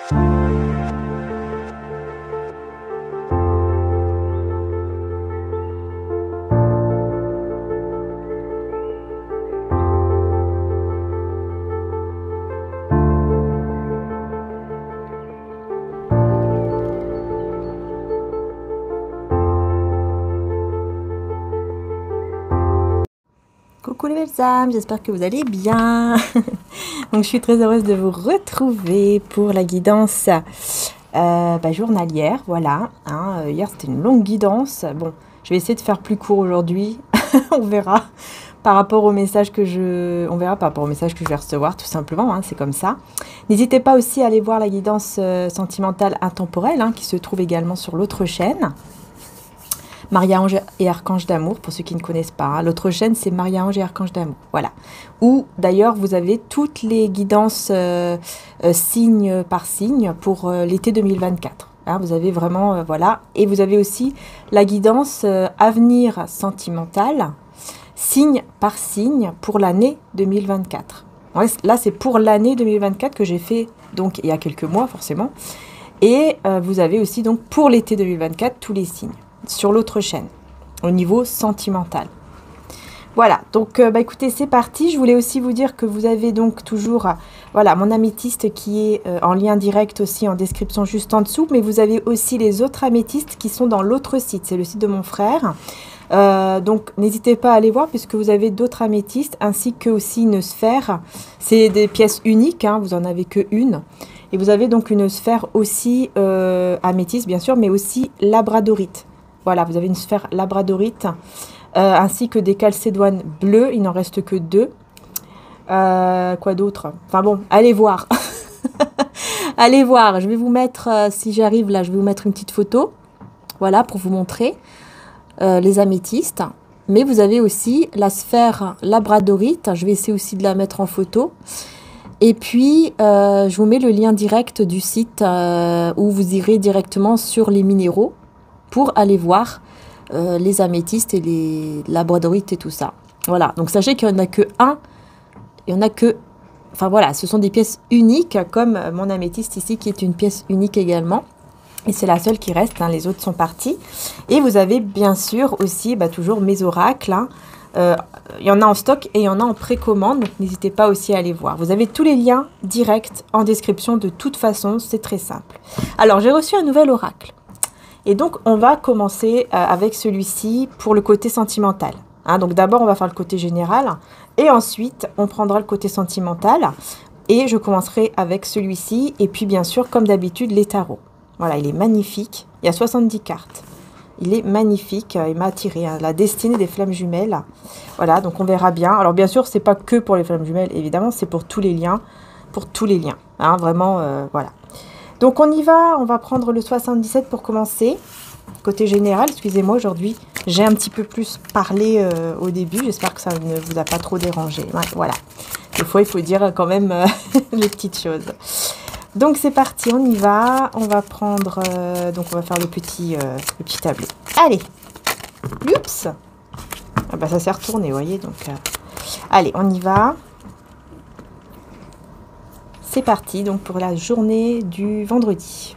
Coucou les belles âmes, j'espère que vous allez bien. Donc je suis très heureuse de vous retrouver pour la guidance journalière, voilà. Hier c'était une longue guidance. Bon, je vais essayer de faire plus court aujourd'hui. On verra par rapport au message que je vais recevoir, tout simplement, c'est comme ça. N'hésitez pas aussi à aller voir la guidance sentimentale intemporelle, qui se trouve également sur l'autre chaîne. Maria-Ange et Archange d'amour, pour ceux qui ne connaissent pas. L'autre chaîne, c'est Maria-Ange et Archange d'amour. Voilà. Où, d'ailleurs, vous avez toutes les guidances signe par signe pour l'été 2024. Vous avez vraiment, voilà. Et vous avez aussi la guidance avenir sentimental, signe par signe, pour l'année 2024. Ouais, là, c'est pour l'année 2024 que j'ai fait, donc, il y a quelques mois, forcément. Et vous avez aussi, donc, pour l'été 2024, tous les signes sur l'autre chaîne, au niveau sentimental. Voilà, donc écoutez, c'est parti. Je voulais aussi vous dire que vous avez donc toujours, voilà, mon améthyste qui est en lien direct aussi en description juste en dessous, mais vous avez aussi les autres améthystes qui sont dans l'autre site, c'est le site de mon frère. Donc n'hésitez pas à aller voir puisque vous avez d'autres améthystes ainsi que aussi une sphère. C'est des pièces uniques, vous en avez que une. Et vous avez donc une sphère aussi améthyste bien sûr, mais aussi labradorite. Voilà, vous avez une sphère labradorite, ainsi que des calcédoines bleues. Il n'en reste que 2. Quoi d'autre? Enfin bon, allez voir. Allez voir. Je vais vous mettre, si j'arrive là, je vais vous mettre une petite photo. Voilà, pour vous montrer les améthystes. Mais vous avez aussi la sphère labradorite. Je vais essayer aussi de la mettre en photo. Et puis, je vous mets le lien direct du site où vous irez directement sur les minéraux pour aller voir les améthystes et les labradorites et tout ça. Voilà, donc sachez qu'il n'y en a que un, il y en a que, enfin voilà, ce sont des pièces uniques, comme mon améthyste ici, qui est une pièce unique également. Et c'est la seule qui reste, les autres sont partis. Et vous avez bien sûr aussi, toujours mes oracles, il y en a en stock et il y en a en précommande, donc n'hésitez pas aussi à aller voir. Vous avez tous les liens directs en description de toute façon, c'est très simple. Alors, j'ai reçu un nouvel oracle. Et donc, on va commencer avec celui-ci pour le côté sentimental. Donc, d'abord, on va faire le côté général. Et ensuite, on prendra le côté sentimental. Et je commencerai avec celui-ci. Et puis, bien sûr, comme d'habitude, les tarots. Voilà, il est magnifique. Il y a 70 cartes. Il est magnifique. Il m'a attiré. La destinée des flammes jumelles. Voilà, donc on verra bien. Alors, bien sûr, c'est pas que pour les flammes jumelles, évidemment. C'est pour tous les liens. Pour tous les liens. Vraiment, voilà. Donc on y va, on va prendre le 77 pour commencer. Côté général, excusez-moi, aujourd'hui, j'ai un petit peu plus parlé au début. J'espère que ça ne vous a pas trop dérangé. Ouais, voilà. Des fois, il faut dire quand même les petites choses. Donc c'est parti, on y va. On va prendre, donc on va faire le petit tableau. Allez, oups. Ça s'est retourné, vous voyez. Donc, allez, on y va. C'est parti, donc pour la journée du vendredi.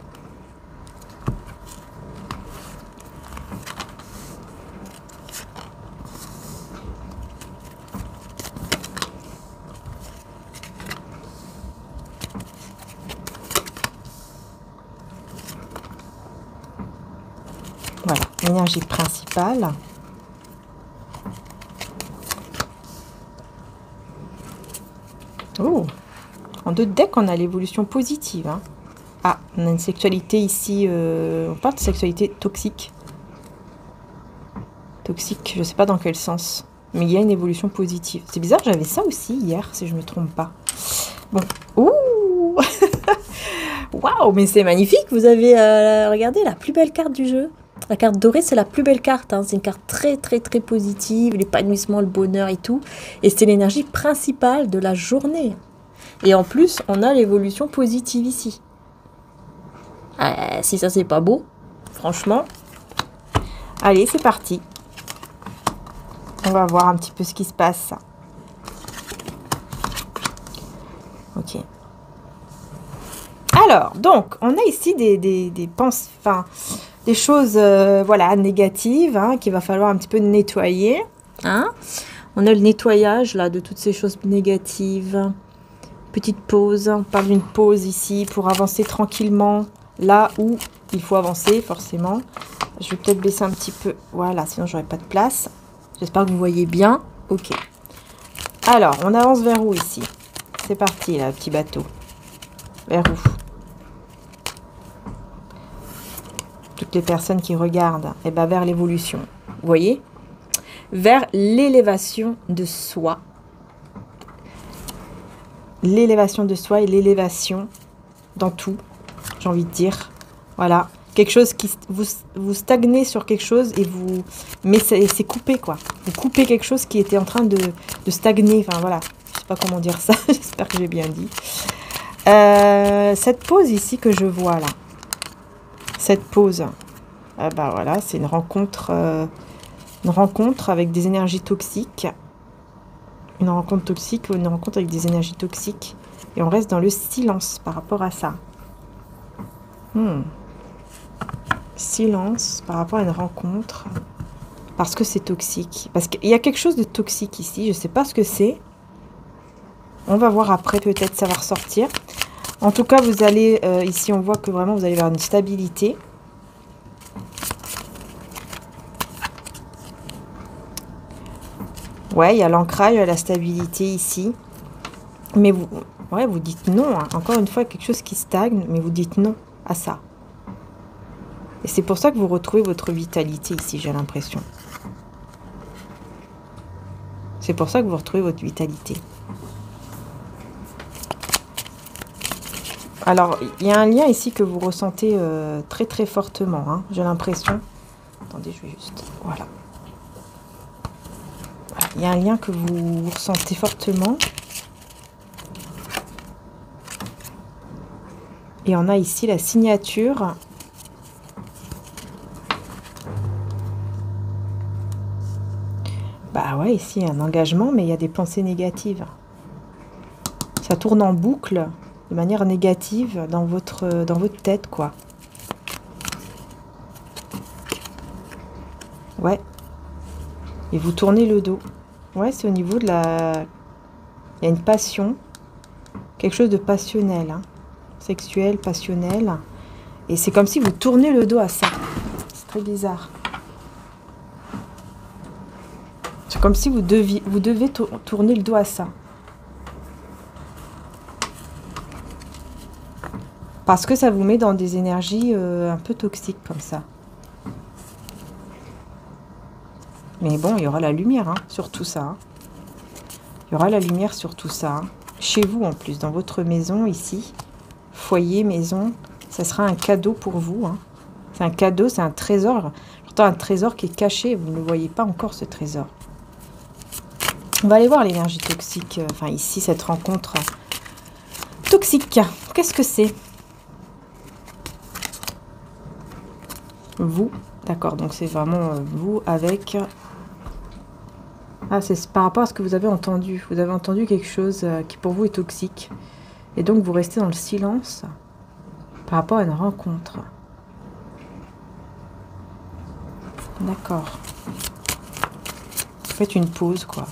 Voilà, l'énergie principale. Oh! En 2 decks, on a l'évolution positive. On a une sexualité ici. On parle de sexualité toxique. Toxique, je ne sais pas dans quel sens. Mais il y a une évolution positive. C'est bizarre, j'avais ça aussi hier, si je ne me trompe pas. Bon. Ouh. Waouh, mais c'est magnifique. Vous avez, regardez, la plus belle carte du jeu. La carte dorée, c'est la plus belle carte. C'est une carte très, très, très positive. L'épanouissement, le bonheur et tout. Et c'est l'énergie principale de la journée. Et en plus, on a l'évolution positive ici. Si ça, c'est pas beau, franchement. Allez, c'est parti. On va voir un petit peu ce qui se passe. Ok. Alors, donc, on a ici des pensées, enfin, des choses, voilà, négatives, hein, qu'il va falloir un petit peu nettoyer. Hein. On a le nettoyage, là, de toutes ces choses négatives. Petite pause, on parle d'une pause ici pour avancer tranquillement, là où il faut avancer, forcément. Je vais peut-être baisser un petit peu, voilà, sinon j'aurai pas de place. J'espère que vous voyez bien. Ok. Alors, on avance vers où ici? C'est parti, là, petit bateau. Vers où? Toutes les personnes qui regardent, eh ben, vers l'évolution. Vous voyez? Vers l'élévation de soi. L'élévation de soi et l'élévation dans tout, j'ai envie de dire. Voilà. Quelque chose qui... Vous stagnez sur quelque chose et vous... Mais c'est coupé, quoi. Vous coupez quelque chose qui était en train de stagner. Enfin, voilà. Je sais pas comment dire ça. J'espère que j'ai bien dit. Cette pause ici que je vois, là. Cette pause. Bah voilà, c'est une rencontre avec des énergies toxiques. Une rencontre toxique ou une rencontre avec des énergies toxiques. Et on reste dans le silence par rapport à ça. Silence par rapport à une rencontre. Parce que c'est toxique. Parce qu'il y a quelque chose de toxique ici. Je ne sais pas ce que c'est. On va voir après, peut-être ça va ressortir. En tout cas, vous allez... ici, on voit que vraiment, vous allez vers une stabilité. Ouais, il y a l'ancrage, il y a la stabilité ici. Mais vous, ouais, vous dites non. Hein. Encore une fois, quelque chose qui stagne, mais vous dites non à ça. Et c'est pour ça que vous retrouvez votre vitalité ici, j'ai l'impression. C'est pour ça que vous retrouvez votre vitalité. Alors, il y a un lien ici que vous ressentez très très fortement. Hein, j'ai l'impression. Attendez, je vais juste... Voilà. Il y a un lien que vous ressentez fortement. Et on a ici la signature. Bah ouais, ici il y a un engagement, mais il y a des pensées négatives. Ça tourne en boucle de manière négative dans votre tête, quoi. Ouais. Et vous tournez le dos. Ouais, c'est au niveau de la... Il y a une passion. Quelque chose de passionnel. Hein. Sexuel, passionnel. Et c'est comme si vous tournez le dos à ça. C'est très bizarre. C'est comme si vous devez tourner le dos à ça. Parce que ça vous met dans des énergies un peu toxiques comme ça. Mais bon, il y aura la lumière hein, sur tout ça. Hein. Il y aura la lumière sur tout ça. Hein. Chez vous en plus, dans votre maison ici. Foyer, maison. Ça sera un cadeau pour vous. Hein. C'est un cadeau, c'est un trésor. Pourtant un trésor qui est caché. Vous ne le voyez pas encore ce trésor. On va aller voir l'énergie toxique. Enfin ici, cette rencontre toxique. Qu'est-ce que c'est? Vous. D'accord, donc c'est vraiment vous avec... Ah, c'est par rapport à ce que vous avez entendu. Vous avez entendu quelque chose qui pour vous est toxique. Et donc vous restez dans le silence par rapport à une rencontre. D'accord. Vous faites une pause, quoi.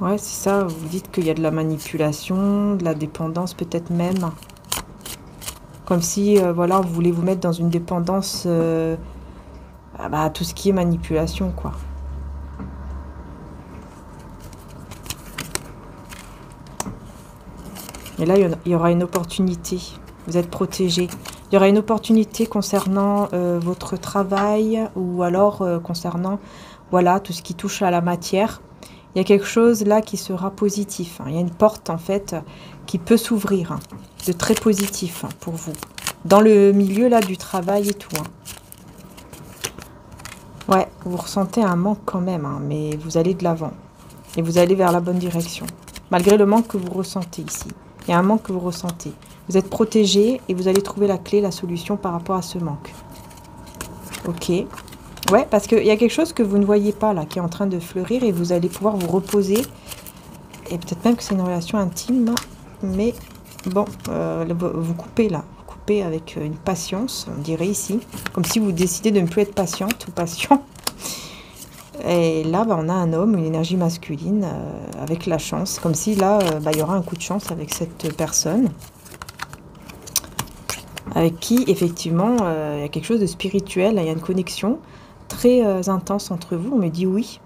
Ouais, c'est ça. Vous dites qu'il y a de la manipulation, de la dépendance peut-être même. Comme si, voilà, vous voulez vous mettre dans une dépendance à tout ce qui est manipulation, quoi. Et là, il y aura une opportunité. Vous êtes protégé. Il y aura une opportunité concernant votre travail ou alors concernant, voilà, tout ce qui touche à la matière. Il y a quelque chose là qui sera positif. Hein. Il y a une porte, en fait, qui peut s'ouvrir, hein, de très positif hein, pour vous. Dans le milieu, là, du travail et tout. Hein. Ouais, vous ressentez un manque quand même, hein, mais vous allez de l'avant. Et vous allez vers la bonne direction. Malgré le manque que vous ressentez ici. Il y a un manque que vous ressentez. Vous êtes protégé et vous allez trouver la clé, la solution par rapport à ce manque. Ok. Ouais, parce qu'il y a quelque chose que vous ne voyez pas là, qui est en train de fleurir et vous allez pouvoir vous reposer. Et peut-être même que c'est une relation intime, mais Bon, vous coupez là. Vous coupez avec une patience, on dirait ici. Comme si vous décidez de ne plus être patiente ou patient. Et là, on a un homme, une énergie masculine, avec la chance. Comme si là, il y aura un coup de chance avec cette personne. Avec qui, effectivement, il y a quelque chose de spirituel. Il y a une connexion très intense entre vous. On me dit oui.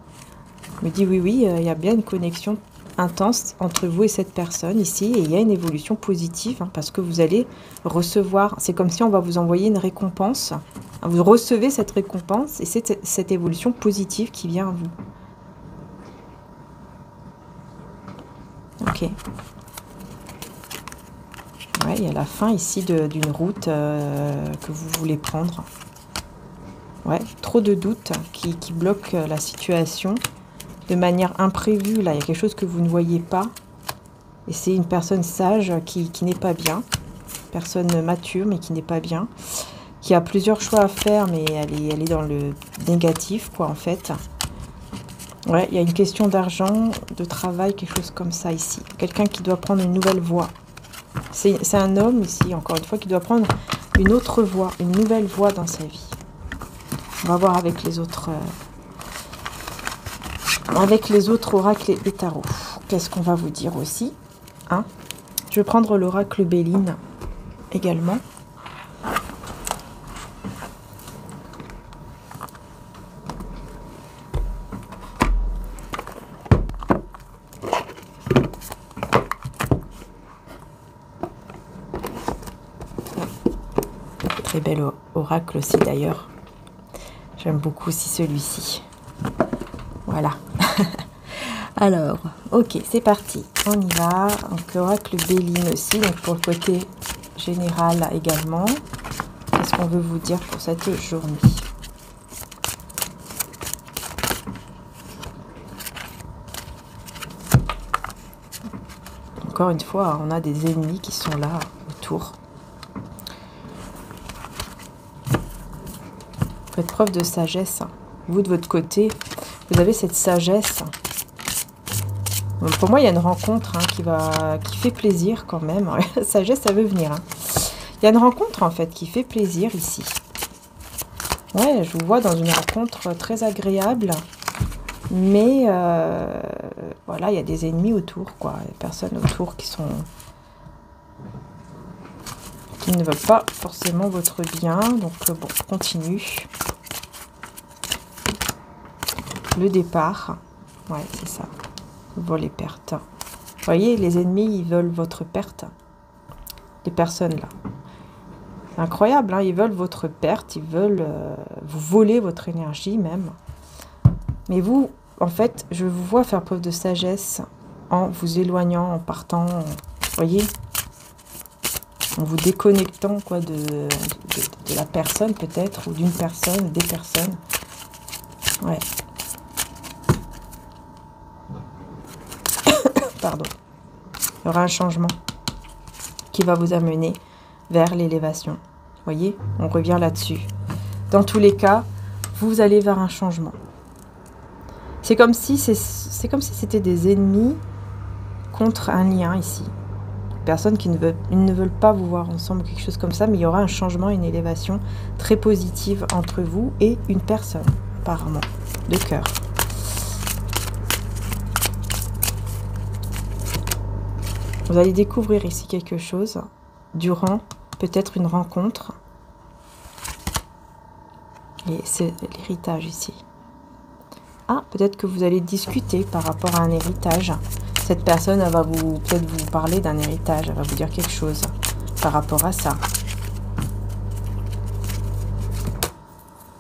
On me dit oui, il y a bien une connexion intense entre vous et cette personne ici. Et il y a une évolution positive, hein, parce que vous allez recevoir. C'est comme si on va vous envoyer une récompense. Vous recevez cette récompense et c'est cette évolution positive qui vient à vous. Ok. Ouais, il y a la fin ici d'une route que vous voulez prendre. Ouais, trop de doutes qui bloquent la situation de manière imprévue. Là, il y a quelque chose que vous ne voyez pas. Et c'est une personne sage qui n'est pas bien. Personne mature, mais qui n'est pas bien. Qui a plusieurs choix à faire, mais elle est dans le négatif, quoi, en fait. Ouais, il y a une question d'argent, de travail, quelque chose comme ça ici. Quelqu'un qui doit prendre une nouvelle voie. C'est un homme ici, encore une fois, qui doit prendre une autre voie, une nouvelle voie dans sa vie. On va voir avec les autres oracles et tarots. Qu'est-ce qu'on va vous dire aussi, hein? Je vais prendre l'oracle Béline également. Très bel oracle aussi d'ailleurs. J'aime beaucoup aussi celui-ci. Voilà. Alors, ok, c'est parti. On y va. Donc, l'oracle Béline aussi. Donc, pour le côté général également. Qu'est-ce qu'on veut vous dire pour cette journée? Encore une fois, on a des ennemis qui sont là autour. Faites preuve de sagesse. Vous, de votre côté, vous avez cette sagesse. Donc, pour moi, il y a une rencontre, hein, qui fait plaisir quand même. La sagesse, ça veut venir. Hein. Il y a une rencontre, en fait, qui fait plaisir ici. Ouais, je vous vois dans une rencontre très agréable. Mais, voilà, il y a des ennemis autour, quoi. Il y a des personnes autour qui ne veulent pas forcément votre bien. Donc, bon, on continue. Le départ. Ouais, c'est ça. Vol et perte. Vous voyez, les ennemis, ils veulent votre perte. Les personnes, là. C'est incroyable, hein, ils veulent votre perte. Ils veulent vous voler votre énergie, même. Mais vous, en fait, je vous vois faire preuve de sagesse en vous éloignant, en partant, vous voyez, en vous déconnectant, quoi, de la personne, peut-être, ou d'une personne, des personnes. Ouais. Pardon. Il y aura un changement qui va vous amener vers l'élévation. Vous voyez, on revient là-dessus. Dans tous les cas, vous allez vers un changement. C'est comme si c'était des ennemis contre un lien ici. Personnes qui ne veulent pas vous voir ensemble, quelque chose comme ça, mais il y aura un changement, une élévation très positive entre vous et une personne, apparemment, de cœur. Vous allez découvrir ici quelque chose durant peut-être une rencontre. Et c'est l'héritage ici. Ah, peut-être que vous allez discuter par rapport à un héritage. Cette personne, elle va peut-être vous parler d'un héritage. Elle va vous dire quelque chose par rapport à ça.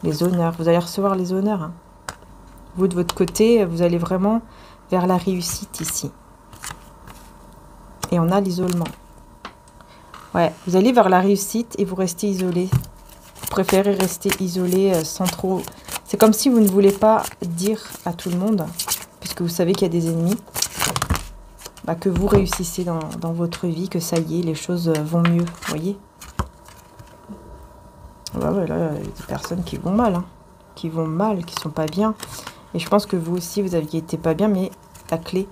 Les honneurs. Vous allez recevoir les honneurs. Hein. Vous, de votre côté, vous allez vraiment vers la réussite ici. Et on a l'isolement. Ouais, vous allez vers la réussite et vous restez isolé. Vous préférez rester isolé sans trop... C'est comme si vous ne voulez pas dire à tout le monde, puisque vous savez qu'il y a des ennemis, que vous réussissez dans votre vie, que ça y est, les choses vont mieux, vous voyez. Là, il y a des personnes qui vont mal, qui sont pas bien. Et je pense que vous aussi, vous aviez été pas bien, mais la clé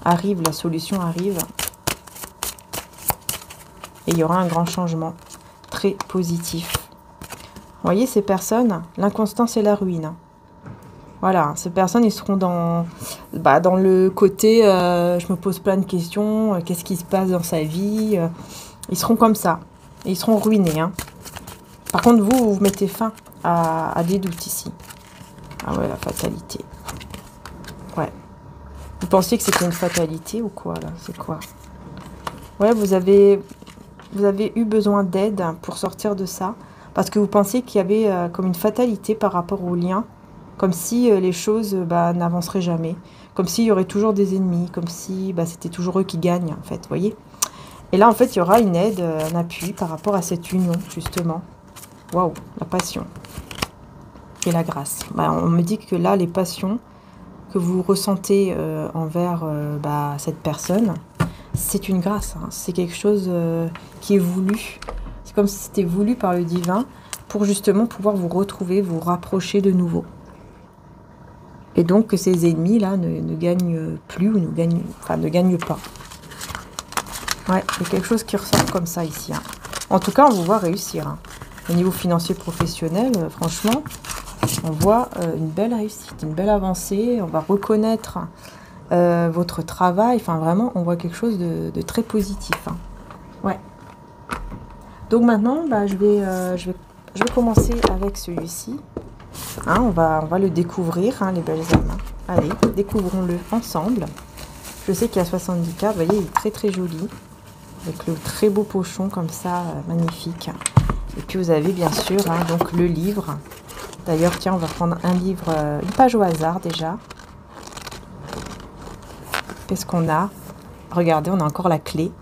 arrive, la solution arrive. Et il y aura un grand changement très positif. Vous voyez, ces personnes, l'inconstance et la ruine. Voilà, ces personnes, ils seront dans le côté, je me pose plein de questions, qu'est-ce qui se passe dans sa vie, ils seront comme ça, et ils seront ruinés. Hein. Par contre, vous mettez fin à des doutes ici. Ah ouais, la fatalité. Ouais. Vous pensiez que c'était une fatalité ou quoi, là? C'est quoi? Ouais, vous avez eu besoin d'aide pour sortir de ça, parce que vous pensiez qu'il y avait comme une fatalité par rapport au lien. Comme si les choses n'avanceraient jamais. Comme s'il y aurait toujours des ennemis. Comme si c'était toujours eux qui gagnent, en fait. Vous voyez? Et là, en fait, il y aura une aide, un appui par rapport à cette union, justement. Waouh, la passion. Et la grâce. On me dit que là, les passions que vous ressentez envers cette personne, c'est une grâce. Hein. C'est quelque chose qui est voulu. C'est comme si c'était voulu par le divin pour justement pouvoir vous retrouver, vous rapprocher de nouveau. Et donc que ces ennemis-là ne gagnent plus ou ne gagnent pas. Ouais, il y a quelque chose qui ressort comme ça ici. Hein. En tout cas, on vous voit réussir. Hein. Au niveau financier professionnel, franchement, on voit une belle réussite, une belle avancée. On va reconnaître votre travail. Enfin, vraiment, on voit quelque chose de très positif. Hein. Ouais. Donc maintenant, je vais commencer avec celui-ci. Hein, on va le découvrir, hein, les belles âmes. Allez, découvrons-le ensemble. Je sais qu'il y a 70 cartes, vous voyez, il est très très joli. Avec le très beau pochon comme ça, magnifique. Et puis vous avez bien sûr donc le livre. D'ailleurs, tiens, on va prendre un livre, une page au hasard déjà. Qu'est-ce qu'on a? Regardez, on a encore la clé.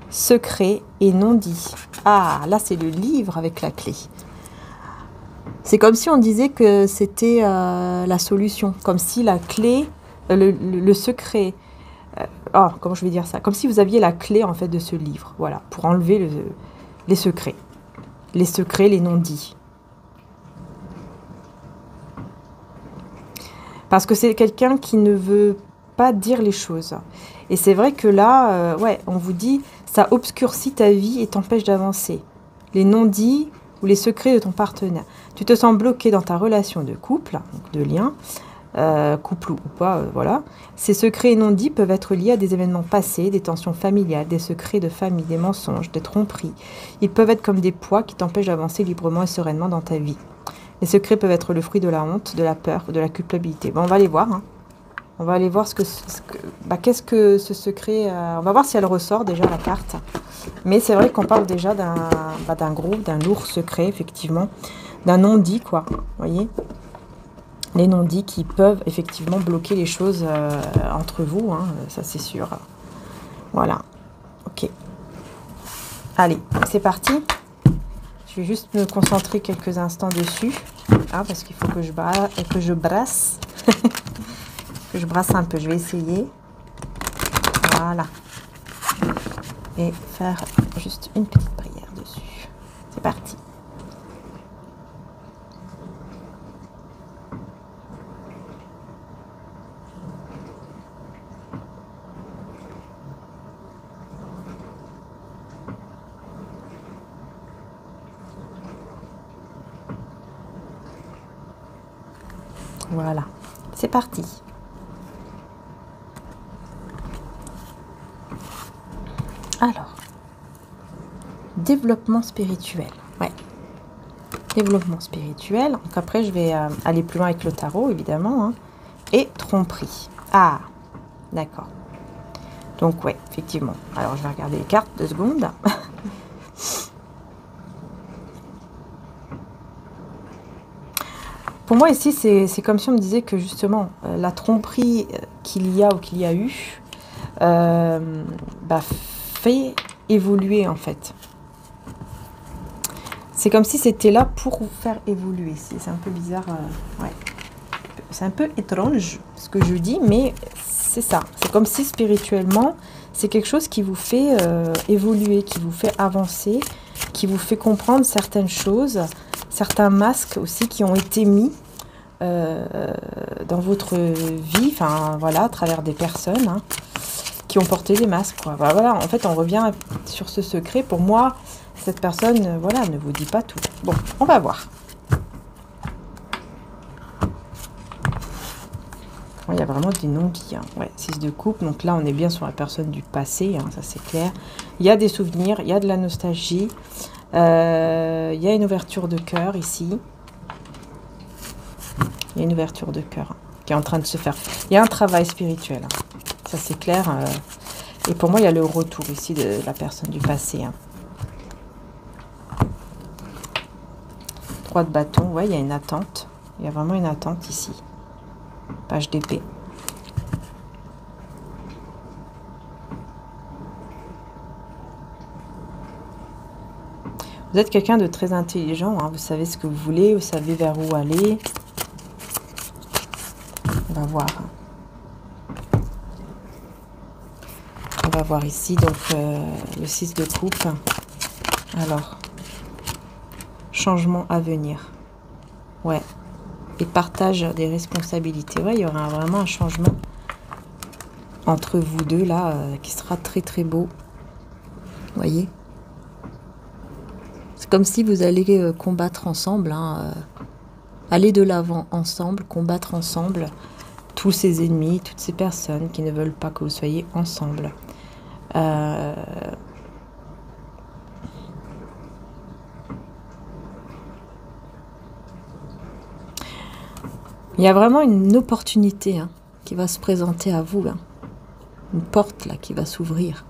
Secret et non dit. Ah, là c'est le livre avec la clé. C'est comme si on disait que c'était la solution, comme si la clé, le secret, comment je vais dire ça, comme si vous aviez la clé en fait de ce livre, voilà, pour enlever les secrets, les non-dits. Parce que c'est quelqu'un qui ne veut pas dire les choses. Et c'est vrai que là, on vous dit, ça obscurcit ta vie et t'empêche d'avancer. Les non-dits ou les secrets de ton partenaire. Tu te sens bloqué dans ta relation de couple, donc de lien, couple ou pas, voilà. Ces secrets non dits peuvent être liés à des événements passés, des tensions familiales, des secrets de famille, des mensonges, des tromperies. Ils peuvent être comme des poids qui t'empêchent d'avancer librement et sereinement dans ta vie. Les secrets peuvent être le fruit de la honte, de la peur, de la culpabilité. Bon, on va aller voir. Hein. On va aller voir qu'est-ce que ce secret... on va voir si elle ressort déjà la carte. Mais c'est vrai qu'on parle déjà d'un gros, d'un lourd secret, effectivement. D'un non-dit, quoi. Vous voyez? Les non-dits qui peuvent effectivement bloquer les choses entre vous, hein, ça c'est sûr. Voilà. Ok. Allez, c'est parti. Je vais juste me concentrer quelques instants dessus. Parce qu'il faut que je brasse. Que je brasse un peu. Je vais essayer. Voilà. Et faire juste une petite prière dessus. C'est parti. Voilà, c'est parti. Alors, développement spirituel. Ouais, développement spirituel. Donc après, je vais aller plus loin avec le tarot, évidemment. Hein. Et tromperie. Ah, d'accord. Donc, ouais, effectivement. Alors, je vais regarder les cartes 2 secondes. Pour moi, ici, c'est comme si on me disait que, justement, la tromperie qu'il y a ou qu'il y a eu fait évoluer, en fait. C'est comme si c'était là pour vous faire évoluer. C'est un peu bizarre. Ouais. C'est un peu étrange, ce que je dis, mais c'est ça. C'est comme si, spirituellement, c'est quelque chose qui vous fait évoluer, qui vous fait avancer, qui vous fait comprendre certaines choses, certains masques aussi qui ont été mis dans votre vie, enfin voilà, à travers des personnes qui ont porté des masques, quoi. Voilà, en fait, on revient sur ce secret. Pour moi, cette personne, voilà, ne vous dit pas tout. Bon, on va voir. Il y a vraiment des non-dits. Hein. Ouais, 6 de coupe. Donc là, on est bien sur la personne du passé. Hein, ça, c'est clair. Il y a des souvenirs. Il y a de la nostalgie. Il y a une ouverture de cœur ici. Il y a une ouverture de cœur hein, qui est en train de se faire. Il y a un travail spirituel. Hein. Ça, c'est clair. Et pour moi, il y a le retour ici de la personne du passé. Hein. 3 de bâton. Ouais, il y a une attente. Il y a vraiment une attente ici. Page d'épée. Vous êtes quelqu'un de très intelligent, hein. Vous savez ce que vous voulez, vous savez vers où aller. On va voir. On va voir ici, donc le 6 de coupe. Alors, changement à venir. Ouais. Et partage des responsabilités. Ouais, il y aura vraiment un changement entre vous deux là qui sera très très beau. Vous voyez? C'est comme si vous allez combattre ensemble, hein, aller de l'avant ensemble, combattre ensemble tous ces ennemis, toutes ces personnes qui ne veulent pas que vous soyez ensemble. Il y a vraiment une opportunité hein, qui va se présenter à vous. Hein. Une porte là qui va s'ouvrir.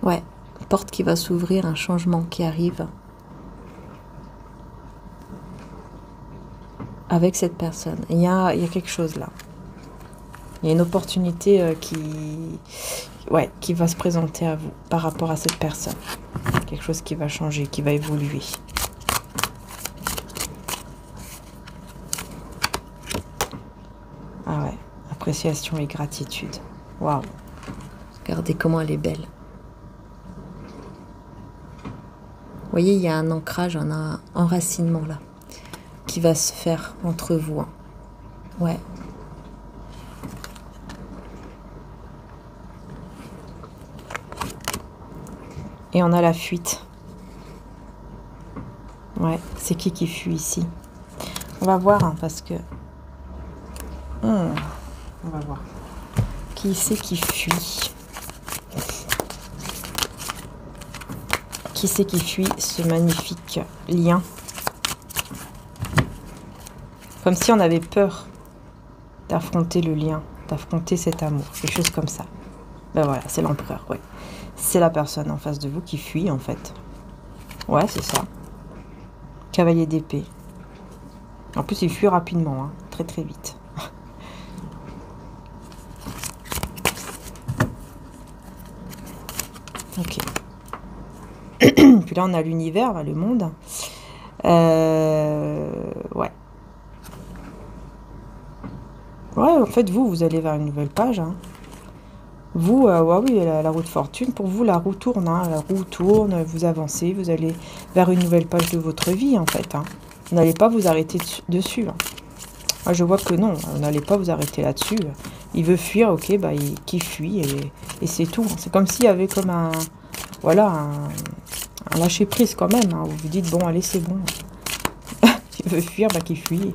Ouais, une porte qui va s'ouvrir, un changement qui arrive. Avec cette personne. Il y a quelque chose là. Il y a une opportunité qui va se présenter à vous par rapport à cette personne. Quelque chose qui va changer, qui va évoluer. Ah ouais, appréciation et gratitude. Waouh. Regardez comment elle est belle. Vous voyez, il y a un ancrage, un enracinement là, qui va se faire entre vous. Hein. Ouais. Et on a la fuite. Ouais, c'est qui fuit ici? On va voir, hein, parce que... on va voir. Qui c'est qui fuit? Qui c'est qui fuit ce magnifique lien? Comme si on avait peur d'affronter le lien, d'affronter cet amour, quelque chose comme ça. Ben voilà, c'est l'empereur, ouais. C'est la personne en face de vous qui fuit, en fait. Ouais, c'est ça. Cavalier d'épée. En plus, il fuit rapidement, hein, très très vite. Ok. Puis là, on a l'univers, le monde. Ouais. Ouais, en fait, vous allez vers une nouvelle page. Hein. Vous, ouais, oui, la roue de fortune, pour vous, la roue tourne. Hein, la roue tourne, vous avancez, vous allez vers une nouvelle page de votre vie, en fait. Hein. Vous n'allez pas vous arrêter dessus. Hein. Moi, je vois que non, vous n'allez pas vous arrêter là-dessus. Il veut fuir, ok, bah, qui fuit, et c'est tout. C'est comme s'il y avait comme un... Voilà, un lâcher-prise quand même. Hein, où vous dites, bon, allez, c'est bon. S'il veut fuir, bah, qu'il fuit.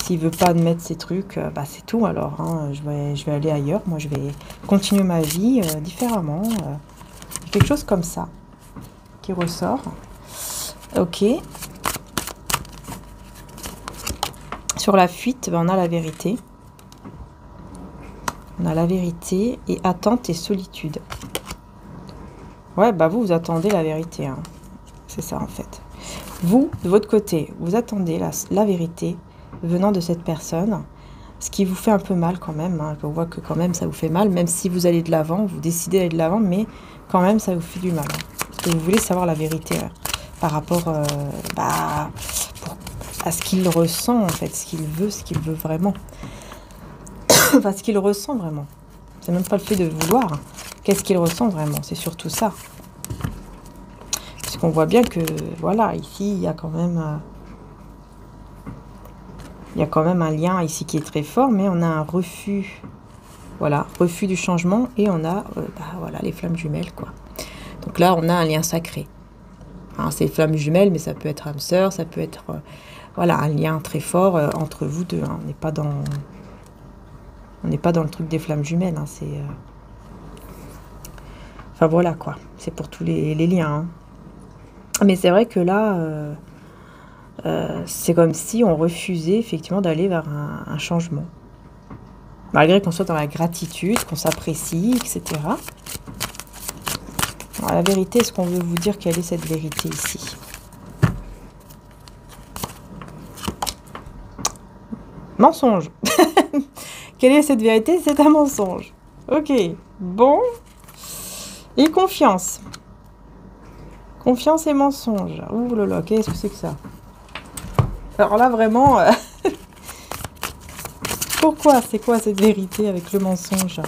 S'il veut pas admettre ces trucs, bah, c'est tout. Alors, hein, je vais aller ailleurs. Moi, je vais continuer ma vie différemment. Quelque chose comme ça qui ressort. Ok. Sur la fuite, ben, on a la vérité. On a la vérité et attente et solitude. Ouais, bah vous attendez la vérité. Hein. C'est ça, en fait. Vous, de votre côté, vous attendez la vérité venant de cette personne. Ce qui vous fait un peu mal quand même. Hein. On voit que quand même, ça vous fait mal. Même si vous allez de l'avant, vous décidez d'aller de l'avant, mais quand même, ça vous fait du mal. Hein. Parce que vous voulez savoir la vérité par rapport à ce qu'il ressent, en fait. Ce qu'il veut vraiment. Enfin, ce qu'il ressent vraiment. C'est même pas le fait de vouloir. Qu'est-ce qu'il ressent vraiment? C'est surtout ça. Parce qu'on voit bien que, voilà, ici, il y a quand même un lien ici qui est très fort, mais on a un refus Voilà, refus du changement. Et on a, voilà, les flammes jumelles, quoi. Donc là, on a un lien sacré. Hein, c'est flammes jumelles, mais ça peut être âme sœur, ça peut être, voilà, un lien très fort entre vous deux. Hein. On n'est pas dans le truc des flammes jumelles. Hein, c'est, enfin voilà, quoi. C'est pour tous les liens. Hein. Mais c'est vrai que là, c'est comme si on refusait effectivement d'aller vers un changement. Malgré qu'on soit dans la gratitude, qu'on s'apprécie, etc. Alors, la vérité, est-ce qu'on veut vous dire quelle est cette vérité ici? Mensonge. Quelle est cette vérité? C'est un mensonge. Ok, bon. Et confiance. Confiance et mensonge. Ouh là là, qu'est-ce que c'est que ça? Alors là, vraiment... pourquoi? C'est quoi cette vérité avec le mensonge?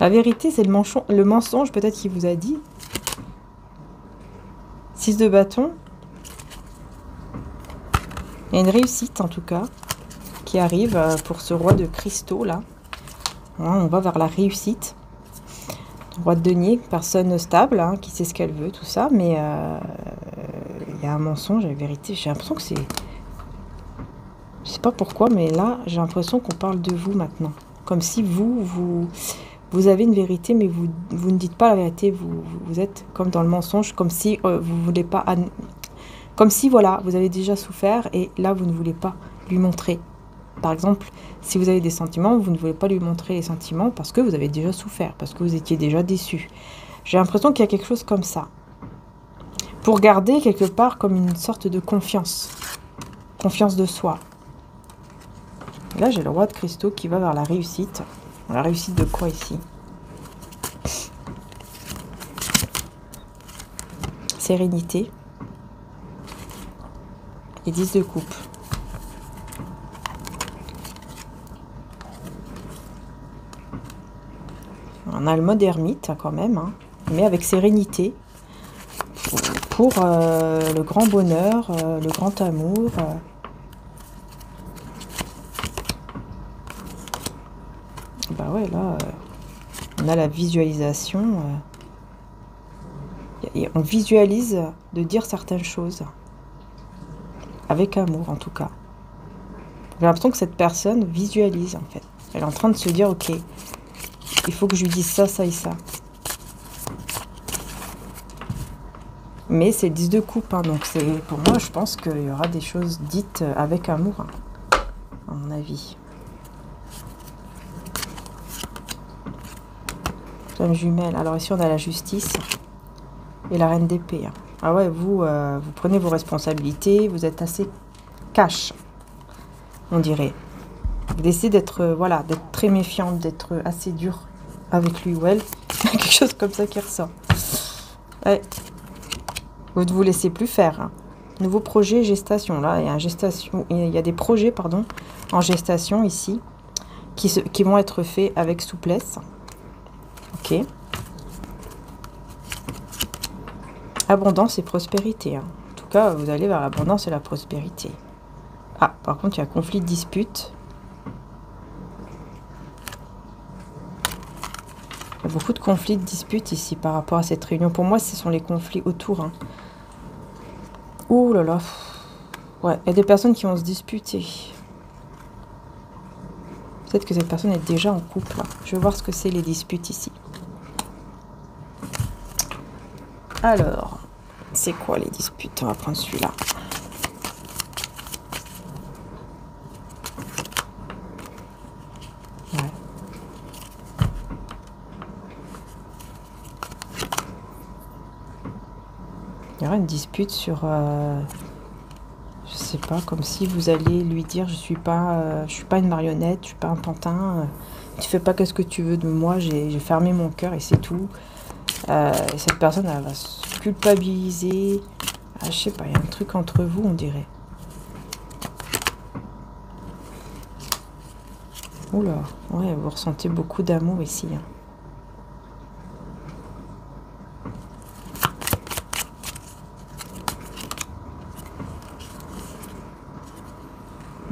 La vérité, c'est le mensonge peut-être qu'il vous a dit. 6 de bâton. Il y a une réussite en tout cas qui arrive pour ce roi de cristaux là. On va vers la réussite. Roi de denier, personne stable, hein, qui sait ce qu'elle veut, tout ça. Mais il y a un mensonge, la vérité. J'ai l'impression que c'est... Je sais pas pourquoi, mais là, j'ai l'impression qu'on parle de vous maintenant. Comme si vous avez une vérité, mais vous ne dites pas la vérité. Vous êtes comme dans le mensonge, comme si vous voulez pas... Comme si, voilà, vous avez déjà souffert et là, vous ne voulez pas lui montrer. Par exemple, si vous avez des sentiments, vous ne voulez pas lui montrer les sentiments parce que vous avez déjà souffert, parce que vous étiez déjà déçu. J'ai l'impression qu'il y a quelque chose comme ça. Pour garder quelque part comme une sorte de confiance. Confiance de soi. Et là, j'ai le roi de cristaux qui va vers la réussite. La réussite de quoi ici? Sérénité. Et 10 de coupe. On a le mode ermite quand même, hein, mais avec sérénité. Pour le grand bonheur, le grand amour. Bah ouais, là, on a la visualisation. Et on visualise de dire certaines choses. Avec amour, en tout cas. J'ai l'impression que cette personne visualise, en fait. Elle est en train de se dire, ok, il faut que je lui dise ça, ça et ça. Mais c'est 10 de coupe, hein, donc c'est pour moi, je pense qu'il y aura des choses dites avec amour, hein, à mon avis. Flamme jumelle. Alors ici, on a la justice et la reine d'épée. Hein. Ah ouais, vous prenez vos responsabilités, vous êtes assez cash, on dirait. Vous décidez d'être voilà, d'être très méfiante, d'être assez dur avec lui ou elle. Quelque chose comme ça qui ressort. Ouais. Vous ne vous laissez plus faire. Hein. Nouveau projet, gestation. Là, il y a des projets pardon, en gestation ici qui vont être faits avec souplesse. Ok. Abondance et prospérité. Hein. En tout cas, vous allez vers l'abondance et la prospérité. Ah, par contre, il y a conflit de dispute. Il y a beaucoup de conflits de disputes ici par rapport à cette réunion. Pour moi, ce sont les conflits autour. Hein. Ouh là là. Ouais, il y a des personnes qui vont se disputer. Peut-être que cette personne est déjà en couple. Là. Je vais voir ce que c'est les disputes ici. Alors, c'est quoi les disputes? On va prendre celui-là. Ouais. Il y aura une dispute sur... je sais pas, comme si vous allez lui dire je suis pas une marionnette, je suis pas un pantin, tu fais pas qu'est-ce que tu veux de moi, j'ai fermé mon cœur et c'est tout. Et cette personne, elle va se culpabiliser. Ah, je sais pas, il y a un truc entre vous, on dirait. Oula, ouais, vous ressentez beaucoup d'amour ici. Hein.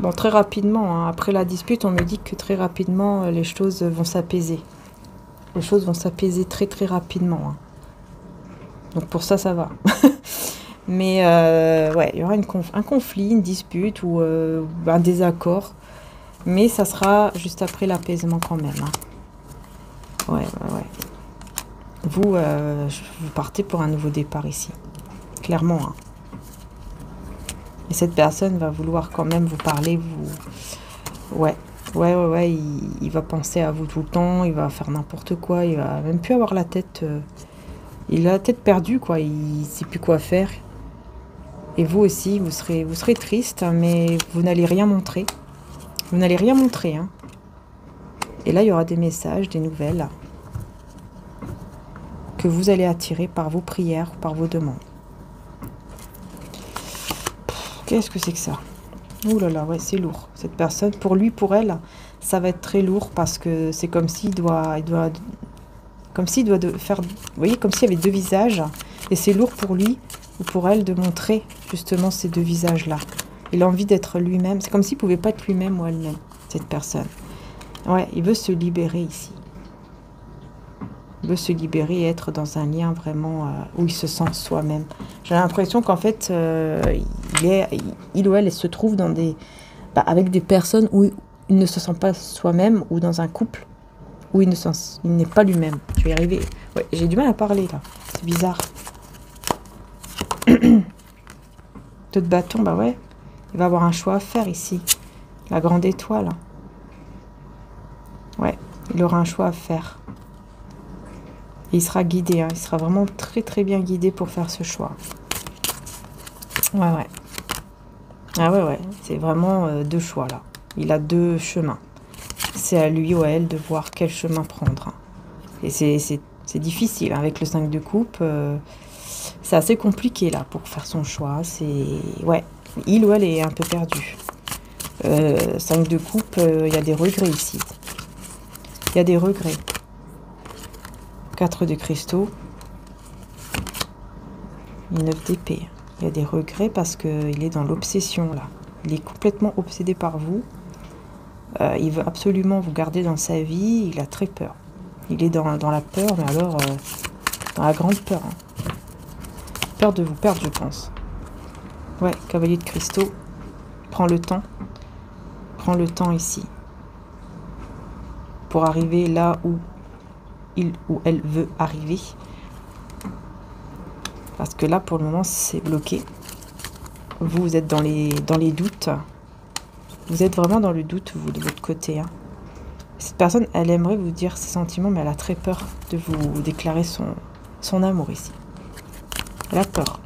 Bon, très rapidement, hein. Après la dispute, on me dit que très rapidement, les choses vont s'apaiser. Les choses vont s'apaiser très très rapidement, hein. Donc pour ça, ça va. Mais ouais, il y aura un conflit, une dispute ou un désaccord. Mais ça sera juste après l'apaisement quand même, hein. Ouais, ouais, ouais. Vous partez pour un nouveau départ ici. Clairement, hein. Et cette personne va vouloir quand même vous parler, vous... Ouais, ouais, ouais, ouais, il va penser à vous tout le temps, il va faire n'importe quoi, il va même plus avoir la tête... il a la tête perdue, quoi, il sait plus quoi faire. Et vous aussi, vous serez triste, mais vous n'allez rien montrer. Vous n'allez rien montrer, hein. Et là, il y aura des messages, des nouvelles que vous allez attirer par vos prières, par vos demandes. Qu'est-ce que c'est que ça? Ouh là là, ouais, c'est lourd. Cette personne, pour lui, pour elle, ça va être très lourd parce que c'est comme s'il doit faire, vous voyez, comme s'il y avait deux visages. Et c'est lourd pour lui ou pour elle de montrer justement ces deux visages-là. Il a envie d'être lui-même. C'est comme s'il ne pouvait pas être lui-même ou elle-même, cette personne. Ouais, il veut se libérer ici. Il veut se libérer et être dans un lien vraiment où il se sent soi-même. J'ai l'impression qu'en fait, il ou elle se trouve dans avec des personnes où il ne se sent pas soi-même ou dans un couple où il n'est pas lui-même. Je vais y arriver. Ouais, j'ai du mal à parler là. C'est bizarre. Deux de bâton, bah ouais. Il va avoir un choix à faire ici. La grande étoile. Ouais, il aura un choix à faire. Et il sera guidé, hein. Il sera vraiment très très bien guidé pour faire ce choix. Ouais, ouais. Ah ouais, ouais. C'est vraiment deux choix là. Il a deux chemins. C'est à lui ou à elle de voir quel chemin prendre. Et c'est difficile. Avec le 5 de coupe, c'est assez compliqué là pour faire son choix. Ouais, il ou elle est un peu perdu. 5 de coupe, il y a des regrets ici. Il y a des regrets. 4 de cristaux. Et 9 d'épée. Il y a des regrets parce qu'il est dans l'obsession là. Il est complètement obsédé par vous. Il veut absolument vous garder dans sa vie. Il a très peur. Il est dans la peur, mais alors dans la grande peur, hein. Peur de vous perdre, je pense. Ouais, cavalier de cristaux. Prends le temps. Prends le temps ici. Pour arriver là où il ou elle veut arriver. Parce que là, pour le moment, c'est bloqué. Vous êtes dans les doutes. Vous êtes vraiment dans le doute, vous, de votre côté, hein. Cette personne, elle aimerait vous dire ses sentiments, mais elle a très peur de vous déclarer son amour ici. Elle a peur.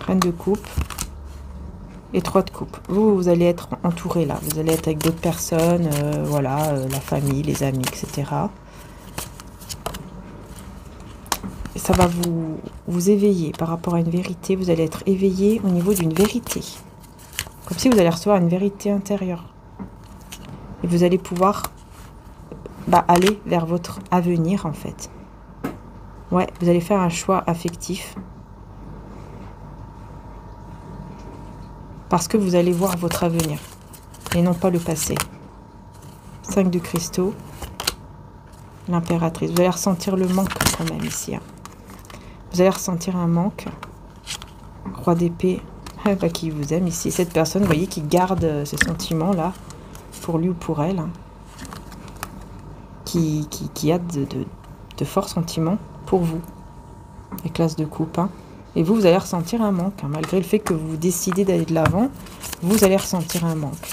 Reine de coupe. Et 3 de coupe. Vous allez être entouré là. Vous allez être avec d'autres personnes, voilà, la famille, les amis, etc. Et ça va vous éveiller par rapport à une vérité. Vous allez être éveillé au niveau d'une vérité. Comme si vous allez recevoir une vérité intérieure. Et vous allez pouvoir aller vers votre avenir, en fait. Ouais, vous allez faire un choix affectif. Parce que vous allez voir votre avenir. Et non pas le passé. 5 de cristaux. L'impératrice. Vous allez ressentir le manque quand même ici, hein. Vous allez ressentir un manque. Roi d'épée. Qui vous aime ici. Cette personne, vous voyez, qui garde ce sentiment-là. Pour lui ou pour elle. Hein. Qui a de forts sentiments pour vous. Les classes de coupe, hein. Et vous allez ressentir un manque. Hein. Malgré le fait que vous décidez d'aller de l'avant, vous allez ressentir un manque.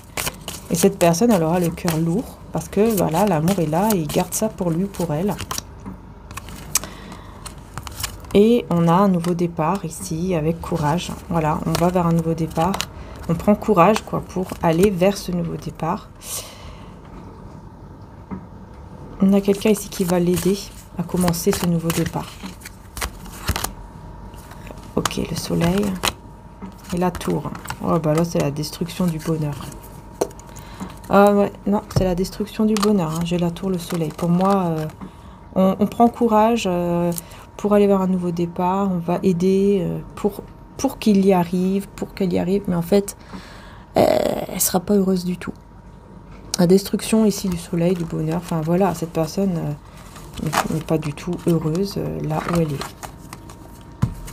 Et cette personne, elle aura le cœur lourd. Parce que, voilà, l'amour est là et il garde ça pour lui ou pour elle. Et on a un nouveau départ ici avec courage. Voilà, on va vers un nouveau départ. On prend courage, quoi, pour aller vers ce nouveau départ. On a quelqu'un ici qui va l'aider à commencer ce nouveau départ. Ok, le soleil et la tour. Oh bah là, c'est la destruction du bonheur. Ah ouais, non, c'est la destruction du bonheur. Hein. J'ai la tour, le soleil. Pour moi, on prend courage pour aller vers un nouveau départ. On va aider pour qu'il y arrive, pour qu'elle y arrive. Mais en fait, elle sera pas heureuse du tout. La destruction ici du soleil, du bonheur, enfin voilà, cette personne n'est pas du tout heureuse là où elle est.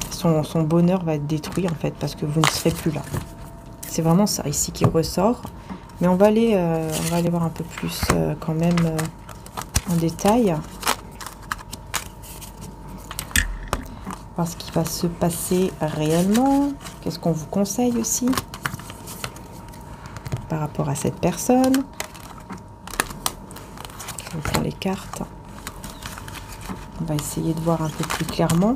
Son bonheur va être détruit en fait parce que vous ne serez plus là. C'est vraiment ça ici qui ressort. Mais on va aller voir un peu plus quand même en détail. Voir ce qui va se passer réellement. Qu'est-ce qu'on vous conseille aussi par rapport à cette personne. On prend les cartes. On va essayer de voir un peu plus clairement.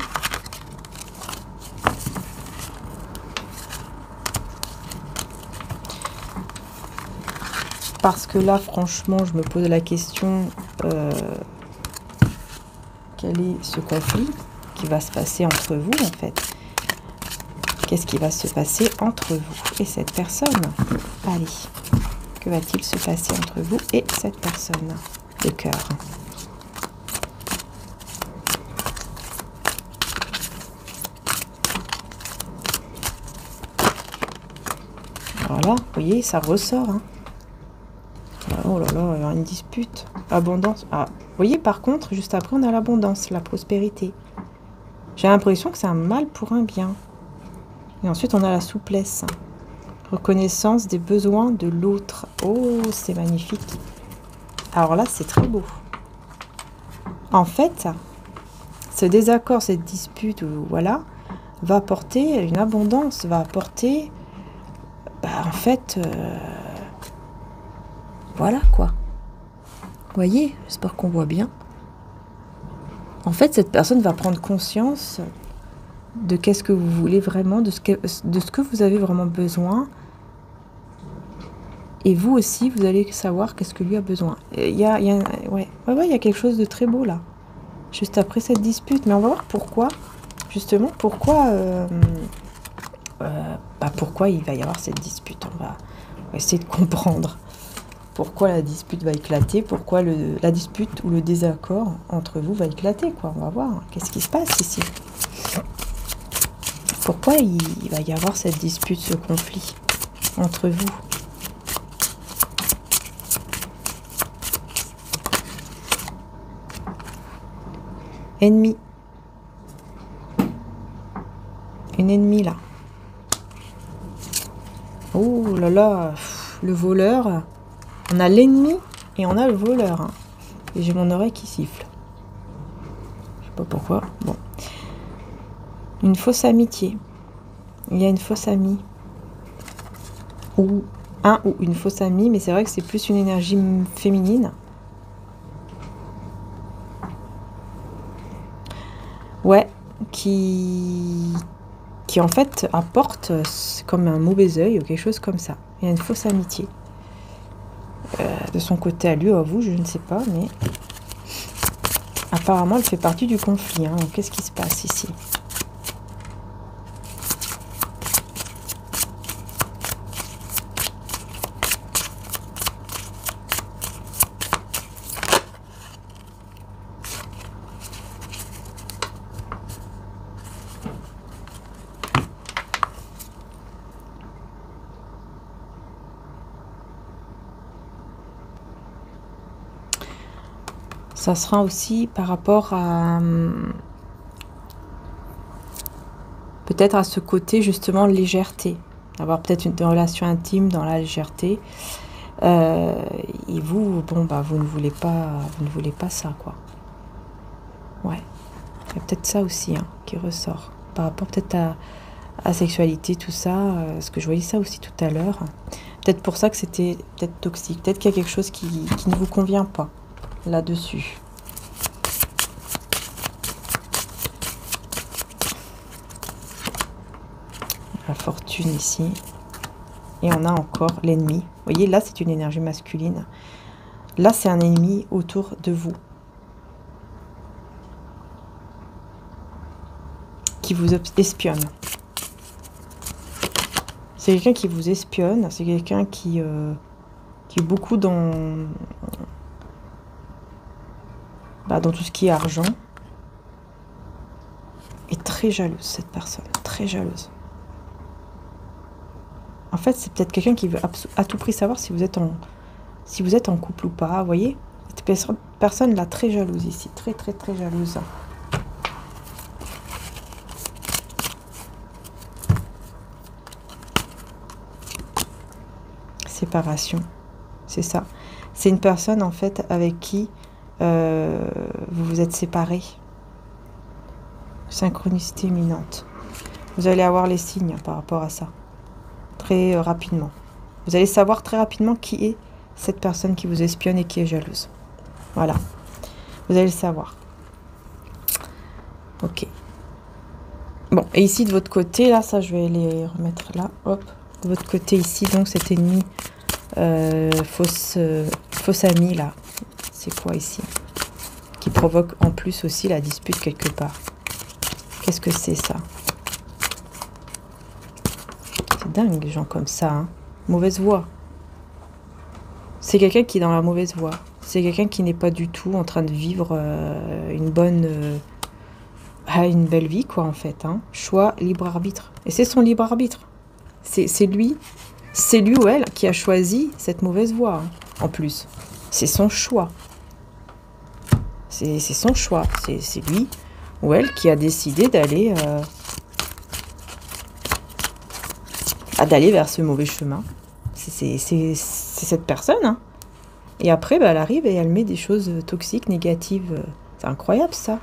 Parce que là, franchement, je me pose la question, quel est ce conflit qui va se passer entre vous, en fait? Qu'est-ce qui va se passer entre vous et cette personne? Allez, que va-t-il se passer entre vous et cette personne? Le cœur. Voilà, vous voyez, ça ressort, hein. Oh là là, il y a une dispute. Abondance. Ah, vous voyez, par contre, juste après, on a l'abondance, la prospérité. J'ai l'impression que c'est un mal pour un bien. Et ensuite, on a la souplesse. Reconnaissance des besoins de l'autre. Oh, c'est magnifique. Alors là, c'est très beau. En fait, ce désaccord, cette dispute, voilà, va apporter une abondance, va apporter, en fait... voilà quoi. Vous voyez, j'espère qu'on voit bien. En fait, cette personne va prendre conscience de qu'est-ce que vous voulez vraiment, de ce que vous avez vraiment besoin. Et vous aussi, vous allez savoir qu'est-ce que lui a besoin. Il y a quelque chose de très beau là. Juste après cette dispute. Mais on va voir pourquoi. Justement, pourquoi il va y avoir cette dispute. On va essayer de comprendre. Pourquoi la dispute va éclater, pourquoi la dispute ou le désaccord entre vous va éclater, quoi. On va voir, qu'est-ce qui se passe ici. Pourquoi il va y avoir cette dispute, ce conflit entre vous. Ennemi. Une ennemie, là. Oh là là, le voleur... On a l'ennemi et on a le voleur. Hein. Et j'ai mon oreille qui siffle. Je sais pas pourquoi. Bon. Une fausse amitié. Il y a une fausse amie. Ou un ou une fausse amie, mais c'est vrai que c'est plus une énergie féminine. Ouais, qui en fait apporte comme un mauvais œil ou quelque chose comme ça. Il y a une fausse amitié. De son côté à lui ou à vous, je ne sais pas, mais apparemment elle fait partie du conflit. Hein. Qu'est-ce qui se passe ici? Ça sera aussi par rapport à peut-être à ce côté justement légèreté, avoir peut-être une relation intime dans la légèreté. Et vous, bon vous ne voulez pas ça, quoi. Ouais, il y a peut-être ça aussi qui ressort par rapport peut-être à la sexualité, tout ça. Parce que je voyais ça aussi tout à l'heure. Peut-être pour ça que c'était peut-être toxique. Peut-être qu'il y a quelque chose qui ne vous convient pas là-dessus. La fortune ici. Et on a encore l'ennemi. Vous voyez, là, c'est une énergie masculine. Là, c'est un ennemi autour de vous. Qui vous espionne. C'est quelqu'un qui vous espionne. C'est quelqu'un qui est beaucoup dans tout ce qui est argent. Et très jalouse, cette personne. Très jalouse. En fait, c'est peut-être quelqu'un qui veut à tout prix savoir si vous êtes en couple ou pas. Vous voyez, cette personne là très jalouse ici, très très très jalouse. Séparation, c'est ça. C'est une personne en fait avec qui vous vous êtes séparés. Synchronicité imminente. Vous allez avoir les signes par rapport à ça. Très rapidement. Vous allez savoir très rapidement qui est cette personne qui vous espionne et qui est jalouse. Voilà. Vous allez le savoir. Ok. Bon, et ici de votre côté, là, ça je vais les remettre là. Hop. De votre côté ici, donc cet ennemi fausse amie là. C'est quoi ici? Qui provoque en plus aussi la dispute quelque part. Qu'est-ce que c'est ça? C'est dingue, les gens comme ça. Hein. Mauvaise voie. C'est quelqu'un qui est dans la mauvaise voie. C'est quelqu'un qui n'est pas du tout en train de vivre une belle vie, quoi, en fait. Hein. Choix, libre arbitre. Et c'est son libre arbitre. C'est lui ou elle qui a choisi cette mauvaise voie, hein, en plus. C'est son choix. C'est son choix. C'est lui ou elle qui a décidé d'aller vers ce mauvais chemin. C'est cette personne. Hein. Et après, bah, elle arrive et elle met des choses toxiques, négatives. C'est incroyable, ça.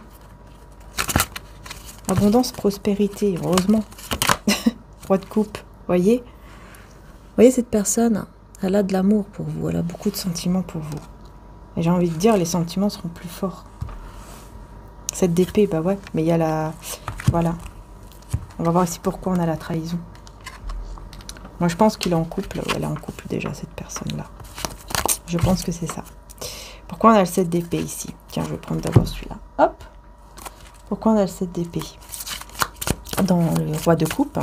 Abondance, prospérité, heureusement. Roi de coupe, voyez? Voyez cette personne, elle a de l'amour pour vous, elle a beaucoup de sentiments pour vous. Et j'ai envie de dire, les sentiments seront plus forts. Cette d'épée, bah ouais, mais il y a la... Voilà. On va voir ici pourquoi on a la trahison. Moi, je pense qu'il est en couple, elle est en couple déjà, cette personne-là. Je pense que c'est ça. Pourquoi on a le 7 d'épée ici? Tiens, je vais prendre d'abord celui-là. Hop. Pourquoi on a le 7 d'épée dans le roi de coupe?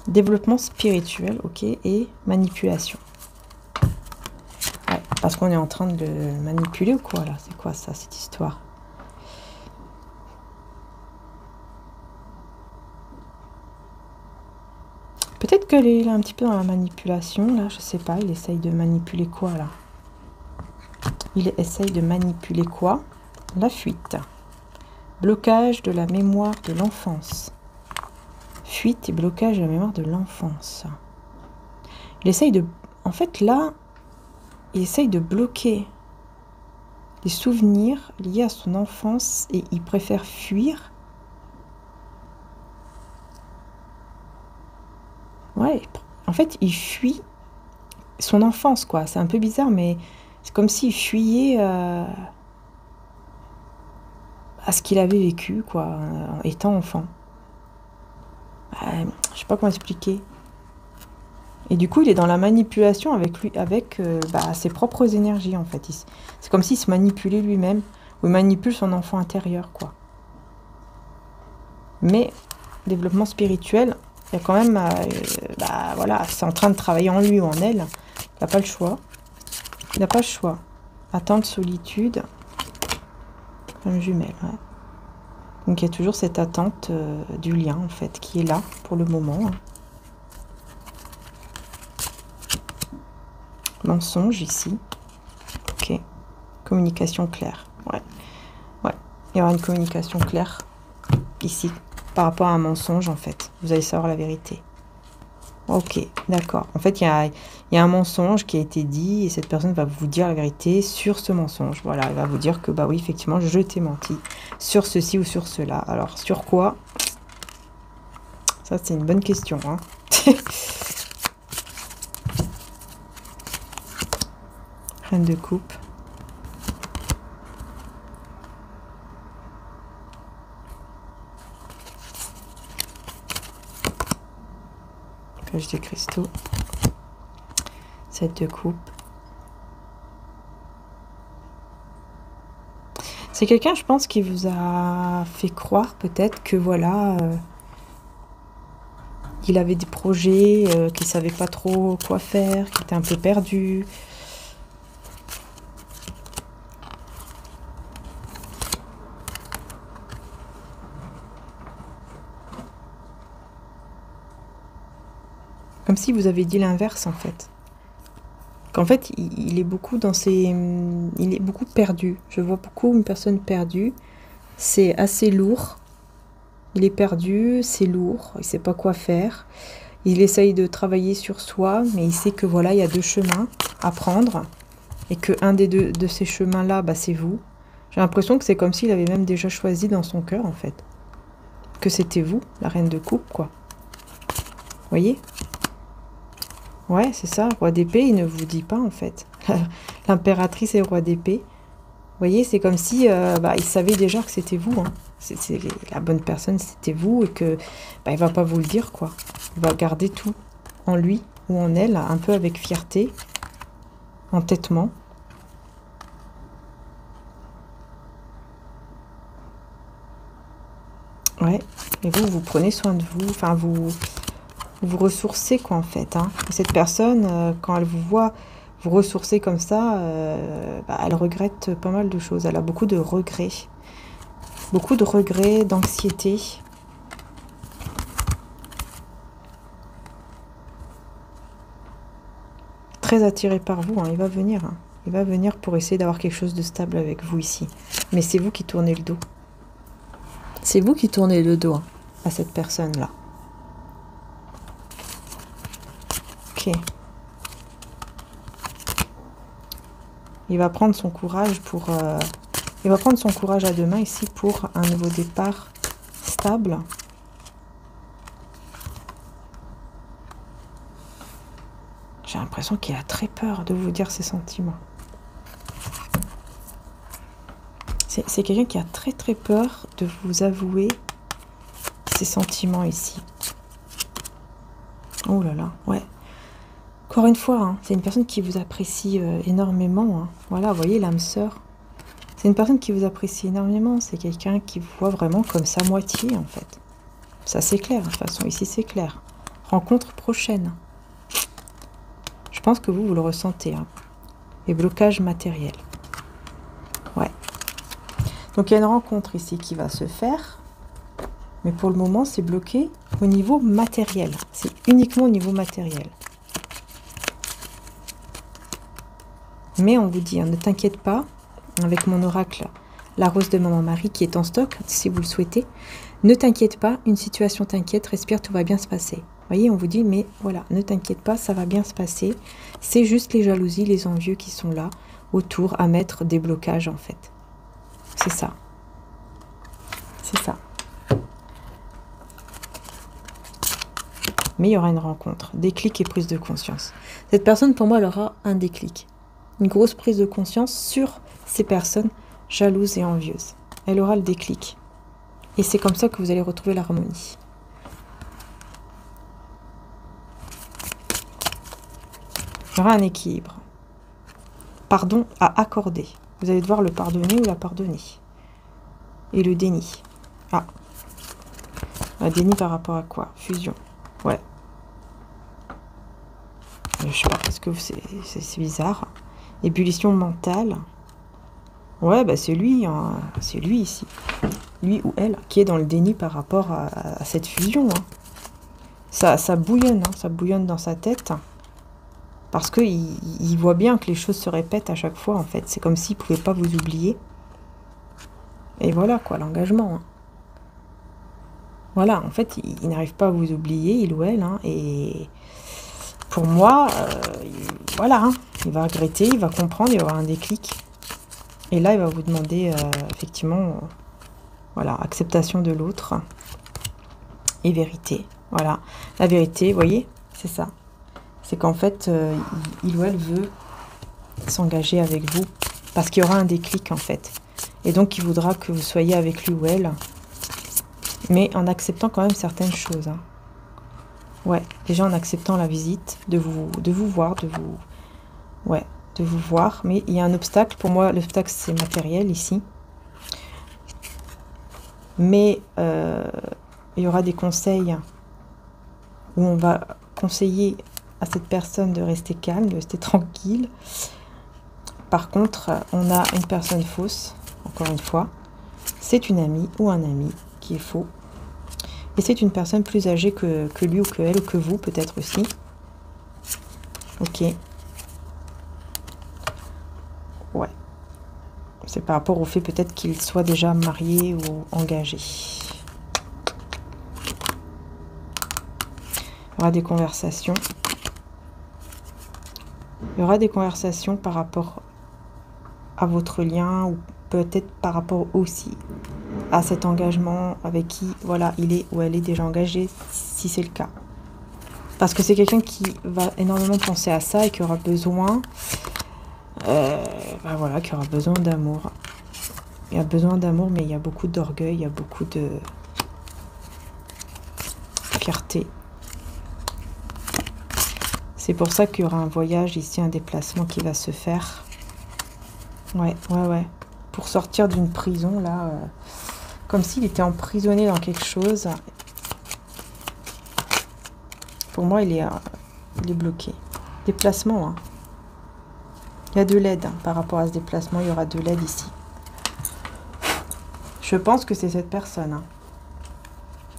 Développement spirituel, ok, et manipulation. Ouais, parce qu'on est en train de le manipuler ou quoi, là? C'est quoi ça, cette histoire? Peut-être qu'elle est un petit peu dans la manipulation, là, je sais pas, il essaye de manipuler quoi, là? Il essaye de manipuler quoi? La fuite. Blocage de la mémoire de l'enfance. Fuite et blocage de la mémoire de l'enfance. Il essaye de... En fait, là, il essaye de bloquer les souvenirs liés à son enfance et il préfère fuir. Ouais, en fait, il fuit son enfance, quoi. C'est un peu bizarre, mais c'est comme s'il fuyait à ce qu'il avait vécu, quoi, en étant enfant. Je sais pas comment expliquer. Et du coup, il est dans la manipulation avec lui, avec ses propres énergies, en fait. C'est comme s'il se manipulait lui-même, ou il manipule son enfant intérieur, quoi. Mais, développement spirituel, il y a quand même, voilà, c'est en train de travailler en lui ou en elle. Il n'a pas le choix. Il n'a pas le choix. Attente, solitude, comme jumelle, ouais. Donc il y a toujours cette attente du lien, en fait, qui est là pour le moment. Hein. Mensonge ici. Ok. Communication claire. Ouais. Ouais. Il y aura une communication claire ici par rapport à un mensonge, en fait. Vous allez savoir la vérité. Ok, d'accord. En fait, il y a un mensonge qui a été dit et cette personne va vous dire la vérité sur ce mensonge. Voilà, elle va vous dire que, bah oui, effectivement, je t'ai menti sur ceci ou sur cela. Alors, sur quoi? Ça, c'est une bonne question. Hein. Reine de coupe. Page de cristaux. 7 de coupe. C'est quelqu'un, je pense, qui vous a fait croire peut-être que voilà, il avait des projets, qu'il ne savait pas trop quoi faire, qu'il était un peu perdu. Comme si vous avez dit l'inverse, en fait. Qu'en fait, il est beaucoup dans ses... Il est beaucoup perdu. Je vois beaucoup une personne perdue. C'est assez lourd. Il est perdu, c'est lourd. Il ne sait pas quoi faire. Il essaye de travailler sur soi, mais il sait que voilà, il y a 2 chemins à prendre. Et qu'un des deux de ces chemins-là, bah, c'est vous. J'ai l'impression que c'est comme s'il avait même déjà choisi dans son cœur, en fait. Que c'était vous, la reine de coupe, quoi. Vous voyez? Ouais, c'est ça, roi d'épée, il ne vous dit pas, en fait. L'impératrice et le roi d'épée. Vous voyez, c'est comme si bah, il savait déjà que c'était vous. Hein. C'est la bonne personne, c'était vous, et que bah, il va pas vous le dire, quoi. Il va garder tout en lui ou en elle, un peu avec fierté, entêtement. Ouais, et vous, vous prenez soin de vous, enfin, vous ressourcez, quoi, en fait. Hein. Et cette personne, quand elle vous voit vous ressourcer comme ça, bah, elle regrette pas mal de choses. Elle a beaucoup de regrets. Beaucoup de regrets, d'anxiété. Très attiré par vous, hein. Il va venir. Hein. Il va venir pour essayer d'avoir quelque chose de stable avec vous ici. Mais c'est vous qui tournez le dos. C'est vous qui tournez le dos hein, à cette personne-là. Ok. Il va prendre son courage pour... il va prendre son courage à 2 mains ici pour un nouveau départ stable. J'ai l'impression qu'il a très peur de vous dire ses sentiments. C'est quelqu'un qui a très très peur de vous avouer ses sentiments ici. Oh là là, ouais. Encore une fois, hein, c'est une personne qui vous apprécie énormément. Hein. Voilà, vous voyez l'âme sœur. C'est une personne qui vous apprécie énormément. C'est quelqu'un qui vous voit vraiment comme sa moitié, en fait. Ça, c'est clair. De toute façon, ici, c'est clair. Rencontre prochaine. Je pense que vous le ressentez. Hein. Et blocage matériel. Ouais. Donc, il y a une rencontre ici qui va se faire. Mais pour le moment, c'est bloqué au niveau matériel. C'est uniquement au niveau matériel. Mais on vous dit, hein, ne t'inquiète pas, avec mon oracle, la rose de Maman Marie qui est en stock, si vous le souhaitez, ne t'inquiète pas, une situation t'inquiète, respire, tout va bien se passer. Vous voyez, on vous dit, mais voilà, ne t'inquiète pas, ça va bien se passer. C'est juste les jalousies, les envieux qui sont là, autour, à mettre des blocages, en fait. C'est ça. C'est ça. Mais il y aura une rencontre, déclic et prise de conscience. Cette personne, pour moi, elle aura un déclic. Une grosse prise de conscience sur ces personnes jalouses et envieuses. Elle aura le déclic. Et c'est comme ça que vous allez retrouver l'harmonie. Il y aura un équilibre. Pardon à accorder. Vous allez devoir le pardonner ou la pardonner. Et le déni. Ah. Un déni par rapport à quoi? Fusion. Ouais. Je sais pas, parce que c'est bizarre. Ébullition mentale. Ouais, bah c'est lui, hein. C'est lui ici. Lui ou elle, qui est dans le déni par rapport à cette fusion. Hein. Ça bouillonne, hein. Ça bouillonne dans sa tête. Parce qu'il voit bien que les choses se répètent à chaque fois, en fait. C'est comme s'il ne pouvait pas vous oublier. Et voilà, quoi, l'engagement. Hein. Voilà, en fait, il n'arrive pas à vous oublier, il ou elle. Hein, et pour moi, voilà, hein, il va regretter, il va comprendre, il va avoir un déclic. Et là, il va vous demander, effectivement, voilà, acceptation de l'autre et vérité. Voilà, la vérité, vous voyez, c'est ça. C'est qu'en fait, il ou elle veut s'engager avec vous parce qu'il y aura un déclic, en fait. Et donc, il voudra que vous soyez avec lui ou elle, mais en acceptant quand même certaines choses. Hein. Ouais, déjà en acceptant la visite, de vous voir, ouais, de vous voir. Mais il y a un obstacle. Pour moi, l'obstacle, c'est matériel ici. Mais il y aura des conseils où on va conseiller à cette personne de rester calme, de rester tranquille. Par contre, on a une personne fausse, encore une fois. C'est une amie ou un ami qui est faux. Et c'est une personne plus âgée que lui ou que elle ou que vous, peut-être aussi. Ok. Ouais. C'est par rapport au fait peut-être qu'il soit déjà marié ou engagé. Il y aura des conversations. Il y aura des conversations par rapport à votre lien ou peut-être par rapport aussi à cet engagement avec qui, voilà, il est ou elle est déjà engagée, si c'est le cas. Parce que c'est quelqu'un qui va énormément penser à ça et qui aura besoin, voilà, qui aura besoin d'amour. Il y a besoin d'amour, mais il y a beaucoup d'orgueil, il y a beaucoup de fierté. C'est pour ça qu'il y aura un voyage ici, un déplacement qui va se faire. Ouais. Pour sortir d'une prison, là, comme s'il était emprisonné dans quelque chose. Pour moi, il est bloqué. Déplacement, hein. Il y a de l'aide hein, par rapport à ce déplacement. Il y aura de l'aide ici. Je pense que c'est cette personne hein,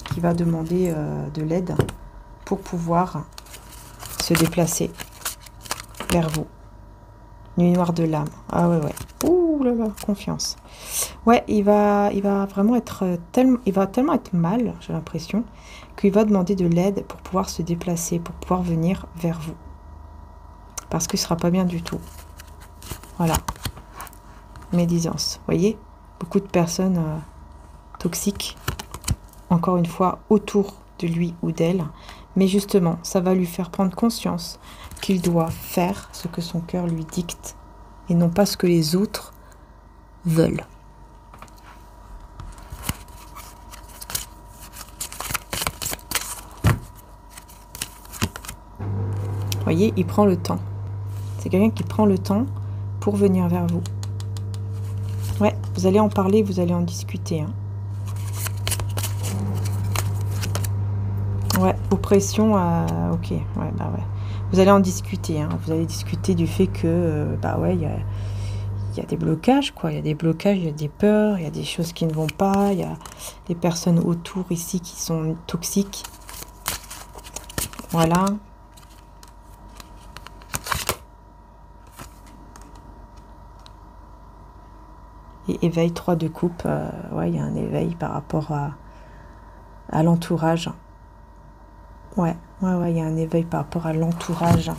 qui va demander de l'aide pour pouvoir se déplacer vers vous. Nuit noire de l'âme. Ah ouais. Ouh là là, confiance. Ouais, il va vraiment être tellement être mal, j'ai l'impression, qu'il va demander de l'aide pour pouvoir se déplacer, pour pouvoir venir vers vous. Parce qu'il ne sera pas bien du tout. Voilà. Médisance. Vous voyez? Beaucoup de personnes toxiques, encore une fois, autour de lui ou d'elle. Mais justement, ça va lui faire prendre conscience qu'il doit faire ce que son cœur lui dicte et non pas ce que les autres veulent. Vous voyez, il prend le temps. C'est quelqu'un qui prend le temps pour venir vers vous. Ouais, vous allez en parler, vous allez en discuter. Hein. Ouais, oppression, ok, ouais. Vous allez en discuter, hein. Vous allez discuter du fait que, il y a des blocages, quoi. Il y a des blocages, il y a des peurs, il y a des choses qui ne vont pas, il y a des personnes autour ici qui sont toxiques. Voilà. Et éveil 3 de coupe, ouais, il y a un éveil par rapport à l'entourage. Ouais, il y a un éveil par rapport à l'entourage.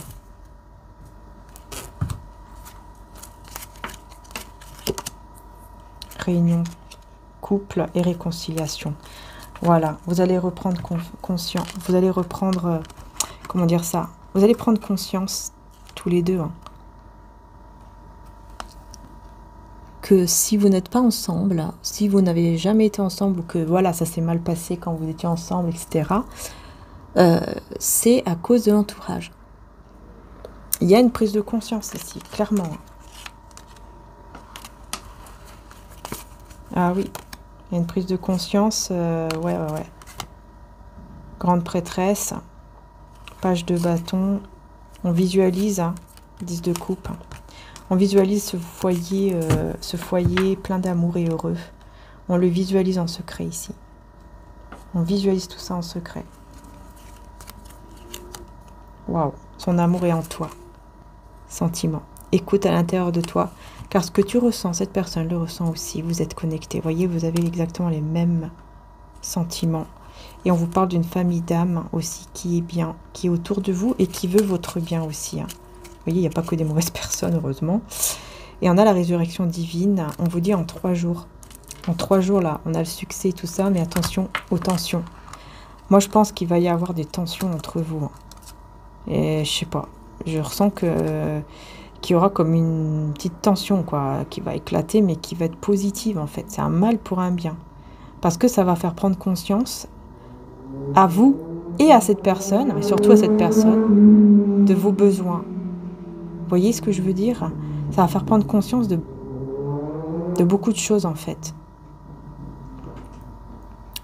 Réunion, couple et réconciliation. Voilà, vous allez reprendre conscience. Vous allez reprendre, comment dire ça? Vous allez prendre conscience, tous les deux, hein, que si vous n'êtes pas ensemble, si vous n'avez jamais été ensemble ou que voilà, ça s'est mal passé quand vous étiez ensemble, etc., c'est à cause de l'entourage. Il y a une prise de conscience ici, clairement. Ah oui, il y a une prise de conscience, ouais. Grande prêtresse, page de bâton, on visualise, hein, 10 de coupe. On visualise ce foyer plein d'amour et heureux. On le visualise en secret ici. On visualise tout ça en secret. Waouh, son amour est en toi. Sentiment. Écoute à l'intérieur de toi, car ce que tu ressens, cette personne le ressent aussi. Vous êtes connectés. Voyez, vous avez exactement les mêmes sentiments. Et on vous parle d'une famille d'âmes aussi qui est bien, qui est autour de vous et qui veut votre bien aussi. Hein. Vous voyez, il n'y a pas que des mauvaises personnes, heureusement. Et on a la résurrection divine. On vous dit en 3 jours. En 3 jours, là, on a le succès et tout ça, mais attention aux tensions. Moi, je pense qu'il va y avoir des tensions entre vous. Hein. Et je sais pas. Je ressens qu'il y aura comme une petite tension, quoi, qui va éclater, mais qui va être positive, en fait. C'est un mal pour un bien. Parce que ça va faire prendre conscience à vous et à cette personne, mais surtout à cette personne, de vos besoins. Vous voyez ce que je veux dire? Ça va faire prendre conscience de beaucoup de choses, en fait.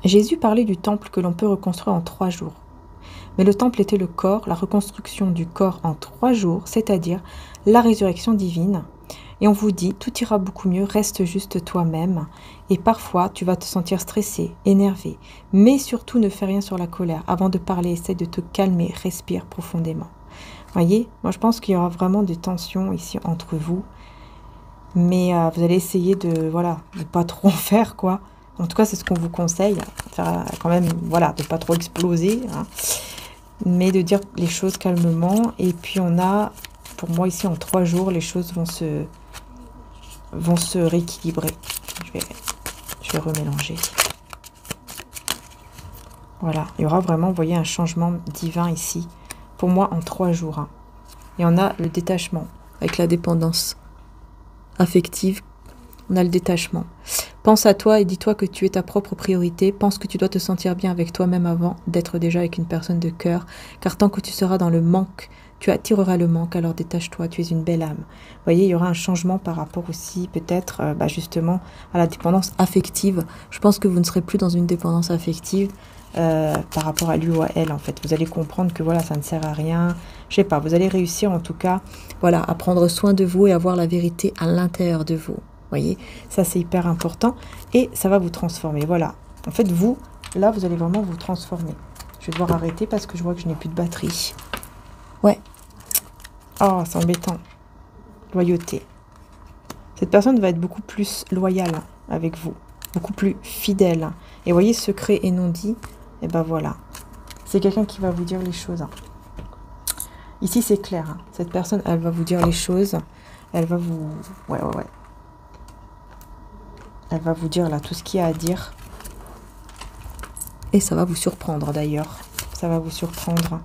Jésus parlait du temple que l'on peut reconstruire en 3 jours. Mais le temple était le corps, la reconstruction du corps en 3 jours, c'est-à-dire la résurrection divine. Et on vous dit, tout ira beaucoup mieux, reste juste toi-même. Et parfois, tu vas te sentir stressé, énervé. Mais surtout, ne fais rien sur la colère. Avant de parler, essaie de te calmer, respire profondément. Voyez, moi je pense qu'il y aura vraiment des tensions ici entre vous. Mais vous allez essayer de, voilà, de pas trop en faire, quoi. En tout cas, c'est ce qu'on vous conseille. Faire quand même, voilà, de pas trop exploser, hein, mais de dire les choses calmement. Et puis on a, pour moi ici, en 3 jours, les choses vont se rééquilibrer. Je vais remélanger. Voilà, il y aura vraiment, vous voyez, un changement divin ici. Pour moi, en 3 jours. Hein. Et on a le détachement, avec la dépendance affective. On a le détachement. Pense à toi et dis-toi que tu es ta propre priorité. Pense que tu dois te sentir bien avec toi-même avant d'être déjà avec une personne de cœur. Car tant que tu seras dans le manque, tu attireras le manque, alors détache-toi, tu es une belle âme. Vous voyez, il y aura un changement par rapport aussi peut-être justement à la dépendance affective. Je pense que vous ne serez plus dans une dépendance affective par rapport à lui ou à elle en fait. Vous allez comprendre que voilà, ça ne sert à rien. Je sais pas, vous allez réussir en tout cas voilà, à prendre soin de vous et avoir la vérité à l'intérieur de vous. Voyez, ça c'est hyper important et ça va vous transformer. Voilà, en fait vous, là vous allez vraiment vous transformer. Je vais devoir arrêter parce que je vois que je n'ai plus de batterie. Ouais. Oh, c'est embêtant. Loyauté. Cette personne va être beaucoup plus loyale avec vous, beaucoup plus fidèle. Et voyez, secret et non dit, et ben voilà. C'est quelqu'un qui va vous dire les choses. Ici c'est clair, hein. Cette personne, elle va vous dire les choses. Elle va vous... Ouais. Elle va vous dire là tout ce qu'il y a à dire. Et ça va vous surprendre d'ailleurs. Ça va vous surprendre.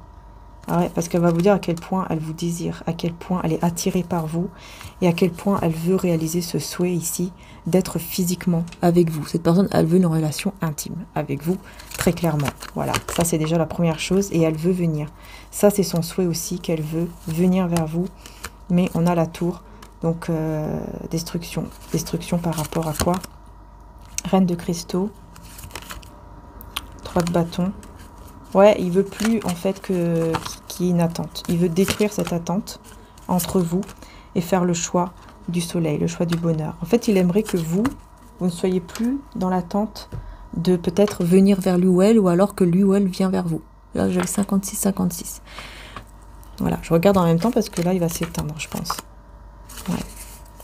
Ah ouais, parce qu'elle va vous dire à quel point elle vous désire, à quel point elle est attirée par vous et à quel point elle veut réaliser ce souhait ici d'être physiquement avec vous. Cette personne, elle veut une relation intime avec vous, très clairement. Voilà, ça c'est déjà la première chose et elle veut venir. Ça c'est son souhait aussi, qu'elle veut venir vers vous. Mais on a la tour, donc destruction. Destruction par rapport à quoi? Reine de cristaux, 3 de bâton. Ouais, il veut plus en fait qu'il y ait une attente. Il veut détruire cette attente entre vous et faire le choix du soleil, le choix du bonheur. En fait, il aimerait que vous ne soyez plus dans l'attente de peut-être venir vers lui ou elle, ou alors que lui ou elle vient vers vous. Là, j'ai le 56-56. Voilà, je regarde en même temps parce que là, il va s'éteindre, je pense.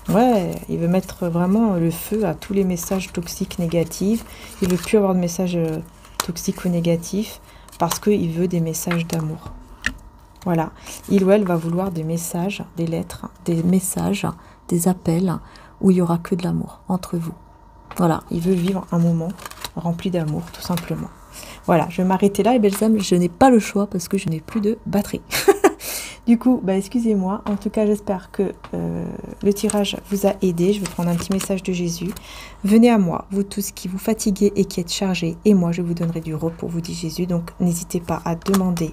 Ouais, il veut mettre vraiment le feu à tous les messages toxiques, négatifs. Il veut plus avoir de messages toxiques ou négatifs. Parce qu'il veut des messages d'amour. Voilà. Il ou elle va vouloir des messages, des lettres, des messages, des appels où il n'y aura que de l'amour entre vous. Voilà. Il veut vivre un moment rempli d'amour, tout simplement. Voilà. Je vais m'arrêter là, les belles âmes. Je n'ai pas le choix parce que je n'ai plus de batterie. Du coup, excusez-moi. En tout cas, j'espère que le tirage vous a aidé. Je vais prendre un petit message de Jésus. Venez à moi, vous tous qui vous fatiguez et qui êtes chargés, et moi, je vous donnerai du repos, vous dit Jésus. Donc, n'hésitez pas à demander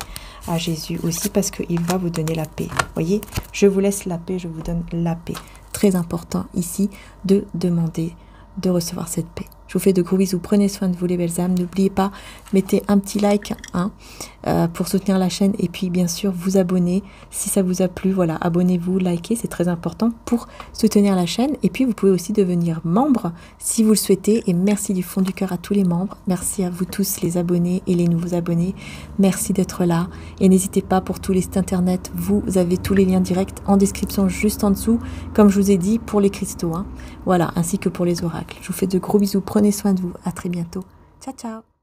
à Jésus aussi parce qu'il va vous donner la paix. Voyez, je vous laisse la paix, je vous donne la paix. Très important ici de demander de recevoir cette paix. Je vous fais de gros bisous. Prenez soin de vous les belles âmes. N'oubliez pas, mettez un petit like pour soutenir la chaîne. Et puis bien sûr, vous abonner si ça vous a plu. Voilà, abonnez-vous, likez, c'est très important pour soutenir la chaîne. Et puis vous pouvez aussi devenir membre si vous le souhaitez. Et merci du fond du cœur à tous les membres. Merci à vous tous les abonnés et les nouveaux abonnés. Merci d'être là. Et n'hésitez pas pour tous les sites internet. Vous avez tous les liens directs en description juste en dessous. Comme je vous ai dit pour les cristaux. Voilà, ainsi que pour les oracles. Je vous fais de gros bisous. Prenez soin de vous. À très bientôt. Ciao, ciao.